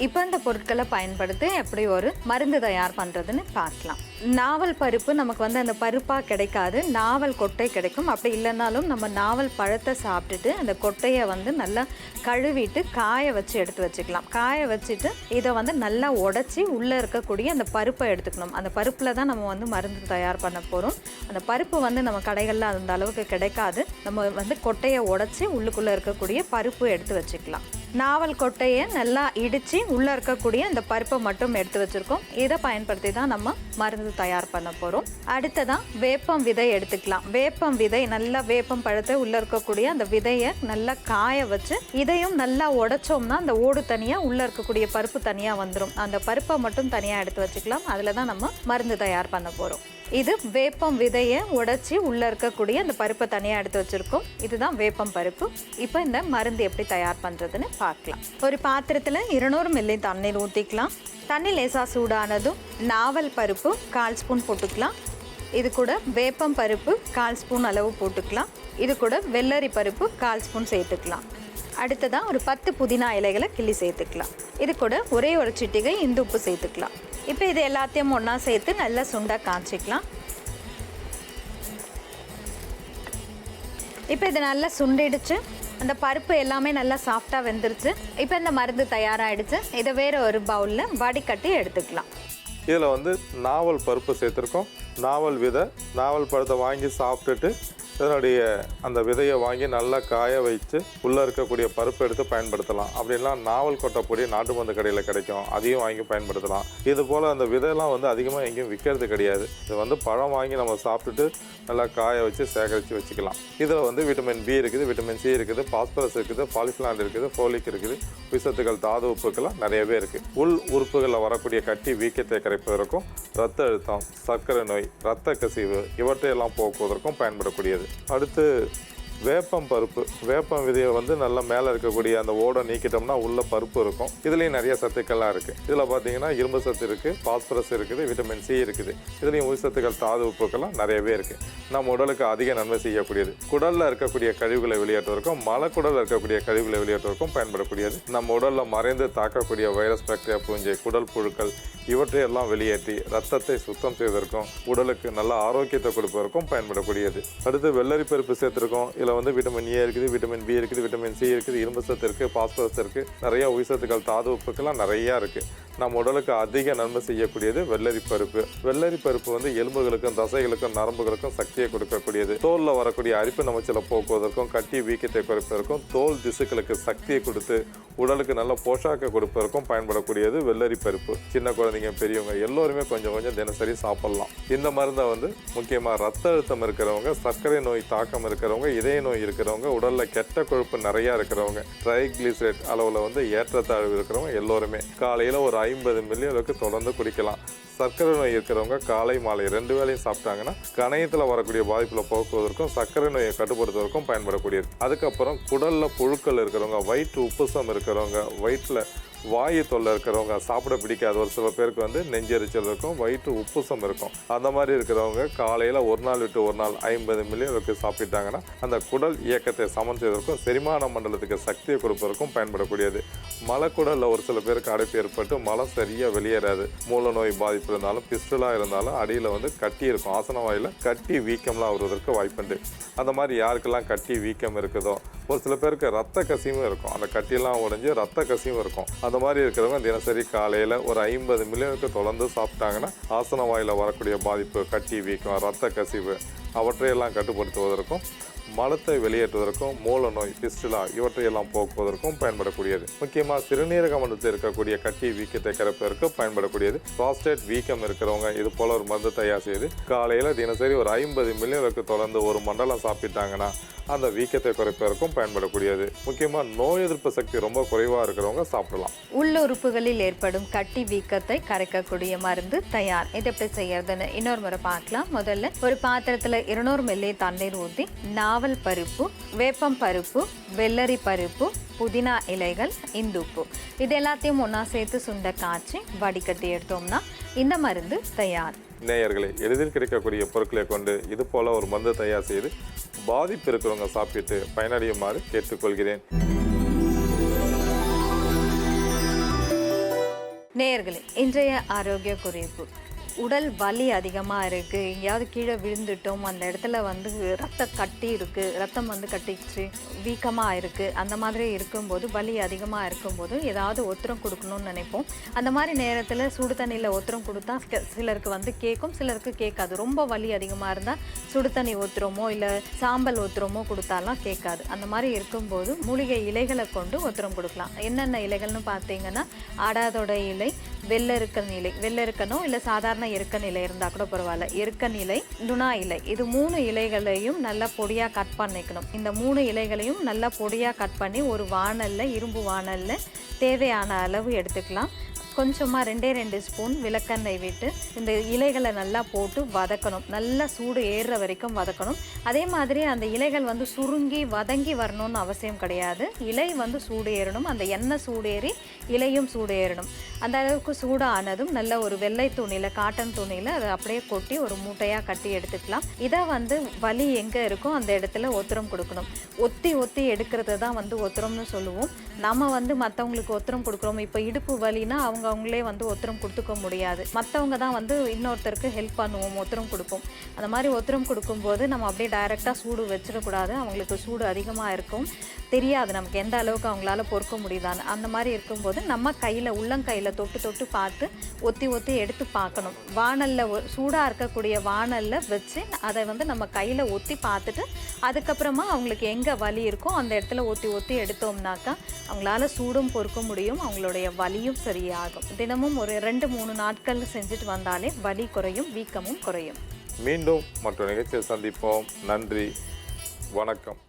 இப்போ இந்த பொருட்களை பயன்படுத்தி எப்படி ஒரு மருந்து தயார் பண்ணுறதுன்னு பார்க்கலாம். நாவல் பருப்பு நமக்கு அந்த பருப்பாக கிடைக்காது, நாவல் கொட்டை கிடைக்கும். அப்படி இல்லைனாலும் நம்ம நாவல் பழத்தை சாப்பிட்டுட்டு அந்த கொட்டையை நல்லா கழுவிட்டு காய வச்சு எடுத்து வச்சுக்கலாம். காய வச்சுட்டு இதை நல்லா உடச்சி உள்ளே இருக்கக்கூடிய அந்த பருப்பை எடுத்துக்கணும். அந்த பருப்பில் தான் நம்ம மருந்து தயார் பண்ண போகிறோம். அந்த பருப்பு நம்ம கடைகளில் அந்த அளவுக்கு கிடைக்காது. நம்ம கொட்டையை உடச்சி உள்ளுக்குள்ளே இருக்கக்கூடிய பருப்பு எடுத்து வச்சுக்கலாம். நாவல் கொட்டையை நல்லா இடித்து உள்ளே இருக்கக்கூடிய அந்த பருப்பை மட்டும் எடுத்து வச்சுருக்கோம். இதை பயன்படுத்தி தான் நம்ம மருந்து தயார் பண்ண போகிறோம். அடுத்ததான் வேப்பம் விதை எடுத்துக்கலாம். வேப்பம் விதை நல்லா வேப்பம் பழத்தை உள்ளே இருக்கக்கூடிய அந்த விதையை நல்லா காய வச்சு இதையும் நல்லா உடைச்சோம்னா அந்த ஓடு தனியாக உள்ளே இருக்கக்கூடிய பருப்பு தனியாக வந்துடும். அந்த பருப்பை மட்டும் தனியாக எடுத்து வச்சுக்கலாம். அதில் தான் நம்ம மருந்து தயார் பண்ண போகிறோம். இது வேப்பம் விதையை உடைச்சி உள்ளே இருக்கக்கூடிய அந்த பருப்பை தனியாக எடுத்து வச்சுருக்கோம். இதுதான் வேப்பம் பருப்பு. இப்போ இந்த மருந்து எப்படி தயார் பண்ணுறதுன்னு பார்க்கலாம். ஒரு பாத்திரத்தில் 200 மில்லி தண்ணீர் ஊற்றிக்கலாம். தண்ணி லேசாக சூடானதும் நாவல் பருப்பு 1/4 ஸ்பூன் போட்டுக்கலாம். இது கூட வேப்பம் பருப்பு 1/4 ஸ்பூன் அளவு போட்டுக்கலாம். இது கூட வெள்ளரி பருப்பு 1/4 ஸ்பூன் சேர்த்துக்கலாம். அடுத்ததாக ஒரு 10 புதினா இலைகளை கிள்ளி சேர்த்துக்கலாம். இது கூட ஒரே ஒரு சிட்டிகை இந்துப்பு சேர்த்துக்கலாம். இப்போ இது எல்லாத்தையும் ஒன்றா சேர்த்து நல்லா சுண்டாக காய்ச்சிக்கலாம். இப்போ இது நல்லா சுண்டிடுச்சு. அந்த பருப்பு எல்லாமே நல்லா சாஃப்டாக வெந்துருச்சு. இப்போ இந்த மருந்து தயாராகிடுச்சு. இதை வேறு ஒரு பவுலில் வடிகட்டி எடுத்துக்கலாம். இதில் நாவல் பருப்பு சேர்த்துருக்கோம். நாவல் விதை, நாவல் பழத்தை வாங்கி சாப்பிட்டுட்டு இதனுடைய அந்த விதையை வாங்கி நல்லா காய வச்சு உள்ளே இருக்கக்கூடிய பருப்பு எடுத்து பயன்படுத்தலாம். அப்படின்லாம் நாவல் கொட்டை நாட்டு மருந்து கடையில் கிடைக்கும், அதையும் வாங்கி பயன்படுத்தலாம். இது போல் அந்த விதையெல்லாம் அதிகமாக எங்கேயும் விற்கிறது கிடையாது. இது பழம் வாங்கி நம்ம சாப்பிட்டுட்டு நல்லா காய வச்சு சேகரித்து வச்சுக்கலாம். இதில் விட்டமின் பி இருக்குது, விட்டமின் சி இருக்குது, பாஸ்பரஸ் இருக்குது, பாலிஃபினால் இருக்குது, ஃபோலிக் இருக்குது, விஷத்துக்கள், தாது உப்புக்கெல்லாம் நிறையவே இருக்குது. உள் உறுப்புகளில் வரக்கூடிய கட்டி வீக்கத்தை கரைப்பதற்கும், இரத்த அழுத்தம், சர்க்கரை நோய், இரத்த கசிவு இவற்றையெல்லாம் போக்குவதற்கும் பயன்படக்கூடியது. அடுத்து வேப்பம் பருப்பு. வேப்பம் விதையை நல்லா மேலே இருக்கக்கூடிய அந்த ஓடை நீக்கிட்டோம்னா உள்ள பருப்பு இருக்கும். இதுலேயும் நிறைய சத்துக்கள்லாம் இருக்குது. இதில் பார்த்தீங்கன்னா இரும்பு சத்து இருக்குது, பாஸ்பரஸ் இருக்குது, விட்டமின் சி இருக்குது. இதுலேயும் உயிர்சத்துக்கள், தாது உப்புக்கெல்லாம் நிறையவே இருக்குது. நம்ம உடலுக்கு அதிக நன்மை செய்யக்கூடியது. குடலில் இருக்கக்கூடிய கழிவுகளை வெளியேற்றுவதற்கும், மலக்குடலில் இருக்கக்கூடிய கழிவுகளை வெளியேற்றுவதற்கும் பயன்படக்கூடியது. நம்ம உடலில் மறைந்து தாக்கக்கூடிய வைரஸ், பாக்டீரியா, பூஞ்சை, குடல் புழுக்கள் இவற்றையெல்லாம் வெளியேற்றி ரத்தத்தை சுத்தம் செய்வதற்கும், உடலுக்கு நல்ல ஆரோக்கியத்தை கொடுப்பதற்கும் பயன்படக்கூடியது. அடுத்து வெள்ளரி பருப்பு சேர்த்துருக்கோம். இதில் விட்டமின் ஏ இருக்குது, விட்டமின் பி இருக்குது, விட்டமின் சி இருக்குது, இரும்பு சத்து இருக்குது, பாஸ்பரஸ் இருக்குது, நிறைய உயிர்சத்துக்கள், தாது உப்புக்கெல்லாம் நிறையா இருக்குது. நம்ம உடலுக்கு அதிக நன்மை செய்யக்கூடியது வெள்ளரி பருப்பு. வெள்ளரி பருப்பு எலும்புகளுக்கும், தசைகளுக்கும், நரம்புகளுக்கும் சக்தியை கொடுக்கக்கூடியது. தோலில் வரக்கூடிய அரிப்பு நமைச்சலை போக்குவதற்கும், கட்டி வீக்கத்தை குறைப்பதற்கும், தோல் திசுக்களுக்கு சக்தியை கொடுத்து உடலுக்கு நல்ல போஷாக்கை கொடுப்பதற்கும் பயன்படக்கூடியது வெள்ளரி பருப்பு. சின்ன குழந்தைங்க, பெரியவங்க எல்லோருமே கொஞ்சம் கொஞ்சம் தினசரி சாப்பிடலாம். இந்த மருந்தை முக்கியமாக ரத்த அழுத்தம் இருக்கிறவங்க, சர்க்கரை நோய் தாக்கம் இருக்கிறவங்க, இதய நோய் இருக்கிறவங்க, உடலில் கெட்ட கொழுப்பு நிறையா இருக்கிறவங்க, ட்ரைக்ளிசரைட் அளவில் ஏற்றத்தாழ்வு இருக்கிறவங்க எல்லோருமே காலையில் ஒரு 50 மில்லி அளவுக்கு தொடர்ந்து குடிக்கலாம். சர்க்கரை நோய் இருக்கிறவங்க காலை மாலை 2 வேளையும் சாப்பிட்டாங்கன்னா கணையத்தில் வரக்கூடிய பாதிப்பில் போக்குவதற்கும், சர்க்கரை நோயை கட்டுப்படுத்துவதற்கும் பயன்படக்கூடியது. அதுக்கப்புறம் குடலில் புழுக்கள் இருக்கிறவங்க, வயிற்று உப்புசம் இருக்கிறவங்க, வயிற்றில் வாயு தொல்லை இருக்கிறவங்க, சாப்பிட பிடிக்காத ஒரு சில பேருக்கு நெஞ்செரிச்சல் இருக்கும், வயிற்று உப்புசம் இருக்கும். அந்த மாதிரி இருக்கிறவங்க காலையில் ஒரு நாள் விட்டு ஒரு நாள் 50 மில்லி அளவுக்கு சாப்பிட்டாங்கன்னா அந்த குடல் இயக்கத்தை சமன் செய்வதற்கும், செரிமான மண்டலத்துக்கு சக்தியை கொடுப்பதற்கும் பயன்படக்கூடியது. மலக்குடலில் ஒரு சில பேருக்கு அடைப்பு ஏற்பட்டு மலம் சரியாக வெளியேறாது. மூல நோய் பாதிப்பு இருந்தாலும், பிஸ்டலாக இருந்தாலும் அடியில் கட்டி இருக்கும், ஆசன வாயில் கட்டி வீக்கம்லாம் வருவதற்கு வாய்ப்புண்டு. அந்த மாதிரி யாருக்கெல்லாம் கட்டி வீக்கம் இருக்குதோ, ஒரு சில பேருக்கு ரத்த கசிவும் இருக்கும், அந்த கட்டியெல்லாம் உடைஞ்சு ரத்த கசிவும் இருக்கும். அந்த மாதிரி இருக்கிறவங்க தினசரி காலையில் ஒரு 50 மில்லியனுக்கு தொடர்ந்து சாப்பிட்டாங்கன்னா ஆசன வாயில் வரக்கூடிய பாதிப்பு, கட்டி வீக்கம், ரத்த கசிவு அவற்றையெல்லாம் கட்டுப்படுத்துவதற்கும், மலத்தை வெளியேற்றுவதற்கும், மூல நோய், பிஸ்டுலா இவற்றையெல்லாம் போக்குவதற்கும் பயன்படக்கூடியது. முக்கியமாக சிறுநீரக மண்டலத்தில் இருக்கக்கூடிய கட்டி வீக்கத்தை கரைப்பதற்கு பயன்படக்கூடியது. ப்ராஸ்டேட் வீக்கம் இருக்கிறவங்க இது போல ஒரு மருந்து தயார் செய்து காலையில் தினசரி ஒரு 50 மில்லியனுக்கு தொடர்ந்து ஒரு மண்டலம் சாப்பிட்டாங்கன்னா அந்த வீக்கத்தை குறைப்பதற்கும் பயன்படக்கூடியது. முக்கியமாக நோய் எதிர்ப்பு சக்தி ரொம்ப குறைவாக இருக்கிறவங்க சாப்பிடலாம். உள்ளுறுப்புகளில் ஏற்படும் கட்டி வீக்கத்தை கரைக்கக்கூடிய மருந்து தயார். இது எப்படி செய்யறதுன்னு இன்னொரு முறை பார்க்கலாம். முதல்ல ஒரு பாத்திரத்தில் 200 மில்லி தண்ணீர் ஊற்றி நாவல் நாவல் பருப்பு, வேப்பம் பருப்பு, வெள்ளரி பருப்பு, புதினா இலைகள், இந்துப்பு இது எல்லாத்தையும் ஒன்றா சேர்த்து சுண்ட காய்ச்சி வடிகட்டி எடுத்தோம்னா இந்த மருந்து தயார். நேயர்களே, எளிதில் கிடைக்கக்கூடிய பொருட்களை கொண்டு இது போல ஒரு மருந்து தயார் செய்து பாதிப்பு இருக்கிறவங்க சாப்பிட்டு பயனடையுமாறு கேட்டுக்கொள்கிறேன். நேயர்களே, இன்றைய ஆரோக்கிய குறிப்பு. உடல் வலி அதிகமாக இருக்குது, எங்கேயாவது கீழே விழுந்துட்டோம், அந்த இடத்துல வந்து ரத்த கட்டி இருக்குது, ரத்தம் வந்து கட்டிச்சு, வீக்கமாக இருக்குது, அந்த மாதிரி இருக்கும்போது வலி அதிகமாக இருக்கும்போது ஏதாவது ஒத்தரம் கொடுக்கணும்னு நினைப்போம். அந்த மாதிரி நேரத்தில் சுடு தண்ணியில் ஒத்தரம் கொடுத்தா சிலருக்கு வந்து கேட்கும், சிலருக்கு கேட்காது. ரொம்ப வலி அதிகமாக இருந்தால் சுடு தண்ணி ஒத்துறமோ இல்லை சாம்பல் ஒத்துறமோ கொடுத்தாலாம் கேட்காது. அந்த மாதிரி இருக்கும்போது மூலிகை இலைகளை கொண்டு ஒத்தரம் கொடுக்கலாம். என்னென்ன இலைகள்னு பார்த்தீங்கன்னா ஆடாதோட இலை, வெள்ளெருக்கன் இலை, வெள்ளெருக்கனோ இல்லை சாதாரண எருக்கன் இலை இருந்தால் கூட பரவாயில்ல, எருக்கன் இலை, நுணா இலை, இது 3 இலைகளையும் நல்லா பொடியாக கட் பண்ணிக்கணும். இந்த 3 இலைகளையும் நல்லா பொடியாக கட் பண்ணி ஒரு வாணலில், இரும்பு வாணலில் தேவையான அளவு எடுத்துக்கலாம். கொஞ்சமாக 2 ஸ்பூன் விளக்கெண்ணெய் விட்டு இந்த இலைகளை நல்லா போட்டு வதக்கணும். நல்லா சூடு ஏறுற வரைக்கும் வதக்கணும். அதே மாதிரி அந்த இலைகள் வந்து சுருங்கி வதங்கி வரணும்னு அவசியம் கிடையாது. இலை வந்து சூடு ஏறணும், அந்த எண்ணெய் சூடேறி இலையும் சூடு ஏறணும். அந்த அளவுக்கு சூடானதும் நல்ல ஒரு வெள்ளை துணியில், காட்டன் துணியில் அதை அப்படியே கொட்டி ஒரு மூட்டையாக கட்டி எடுத்துக்கலாம். இதை வந்து வலி எங்கே இருக்கோ அந்த இடத்துல ஒத்தரம் கொடுக்கணும். ஒத்தி ஒத்தி எடுக்கிறது தான் வந்து ஒத்தரம்னு சொல்லுவோம். நம்ம வந்து மற்றவங்களுக்கு ஒத்தரம் கொடுக்குறோம். இப்போ இடுப்பு வலினா அவங்களே வந்து ஒத்தரம் கொடுத்துக்க முடியாது. மற்றவங்க தான் வந்து இன்னொருத்தருக்கு ஹெல்ப் பண்ணுவோம், ஒத்தரம் கொடுப்போம். அந்த மாதிரி ஒத்தரம் கொடுக்கும்போது நம்ம அப்படியே டைரெக்டாக சூடு வச்சிடக்கூடாது. அவங்களுக்கு சூடு அதிகமாக இருக்கும், தெரியாது நமக்கு எந்த அளவுக்கு அவங்களால பொறுக்க முடியுதான்னு. அந்த மாதிரி இருக்கும்போது நம்ம கையில், உள்ளங்கையில் தொட்டு தொட்டு பார்த்து ஒத்தி ஒத்தி எடுத்து பார்க்கணும். வாணலில் சூடாக இருக்கக்கூடிய வாணலில் வச்சு அதை வந்து நம்ம கையில் ஒத்தி பார்த்துட்டு அதுக்கப்புறமா அவங்களுக்கு எங்கே வலி இருக்கோ அந்த இடத்துல ஒத்தி ஒத்தி எடுத்தோம்னாக்கா அவங்களால சூடும் பொறுக்க முடியும், அவங்களுடைய வலியும் சரியாகும். தினமும் ஒரு 2-3 நாட்கள் செஞ்சுட்டு வந்தாலே வலி குறையும், வீக்கமும் குறையும். மீண்டும் மற்ற நிகழ்ச்சியில் சந்திப்போம். நன்றி, வணக்கம்.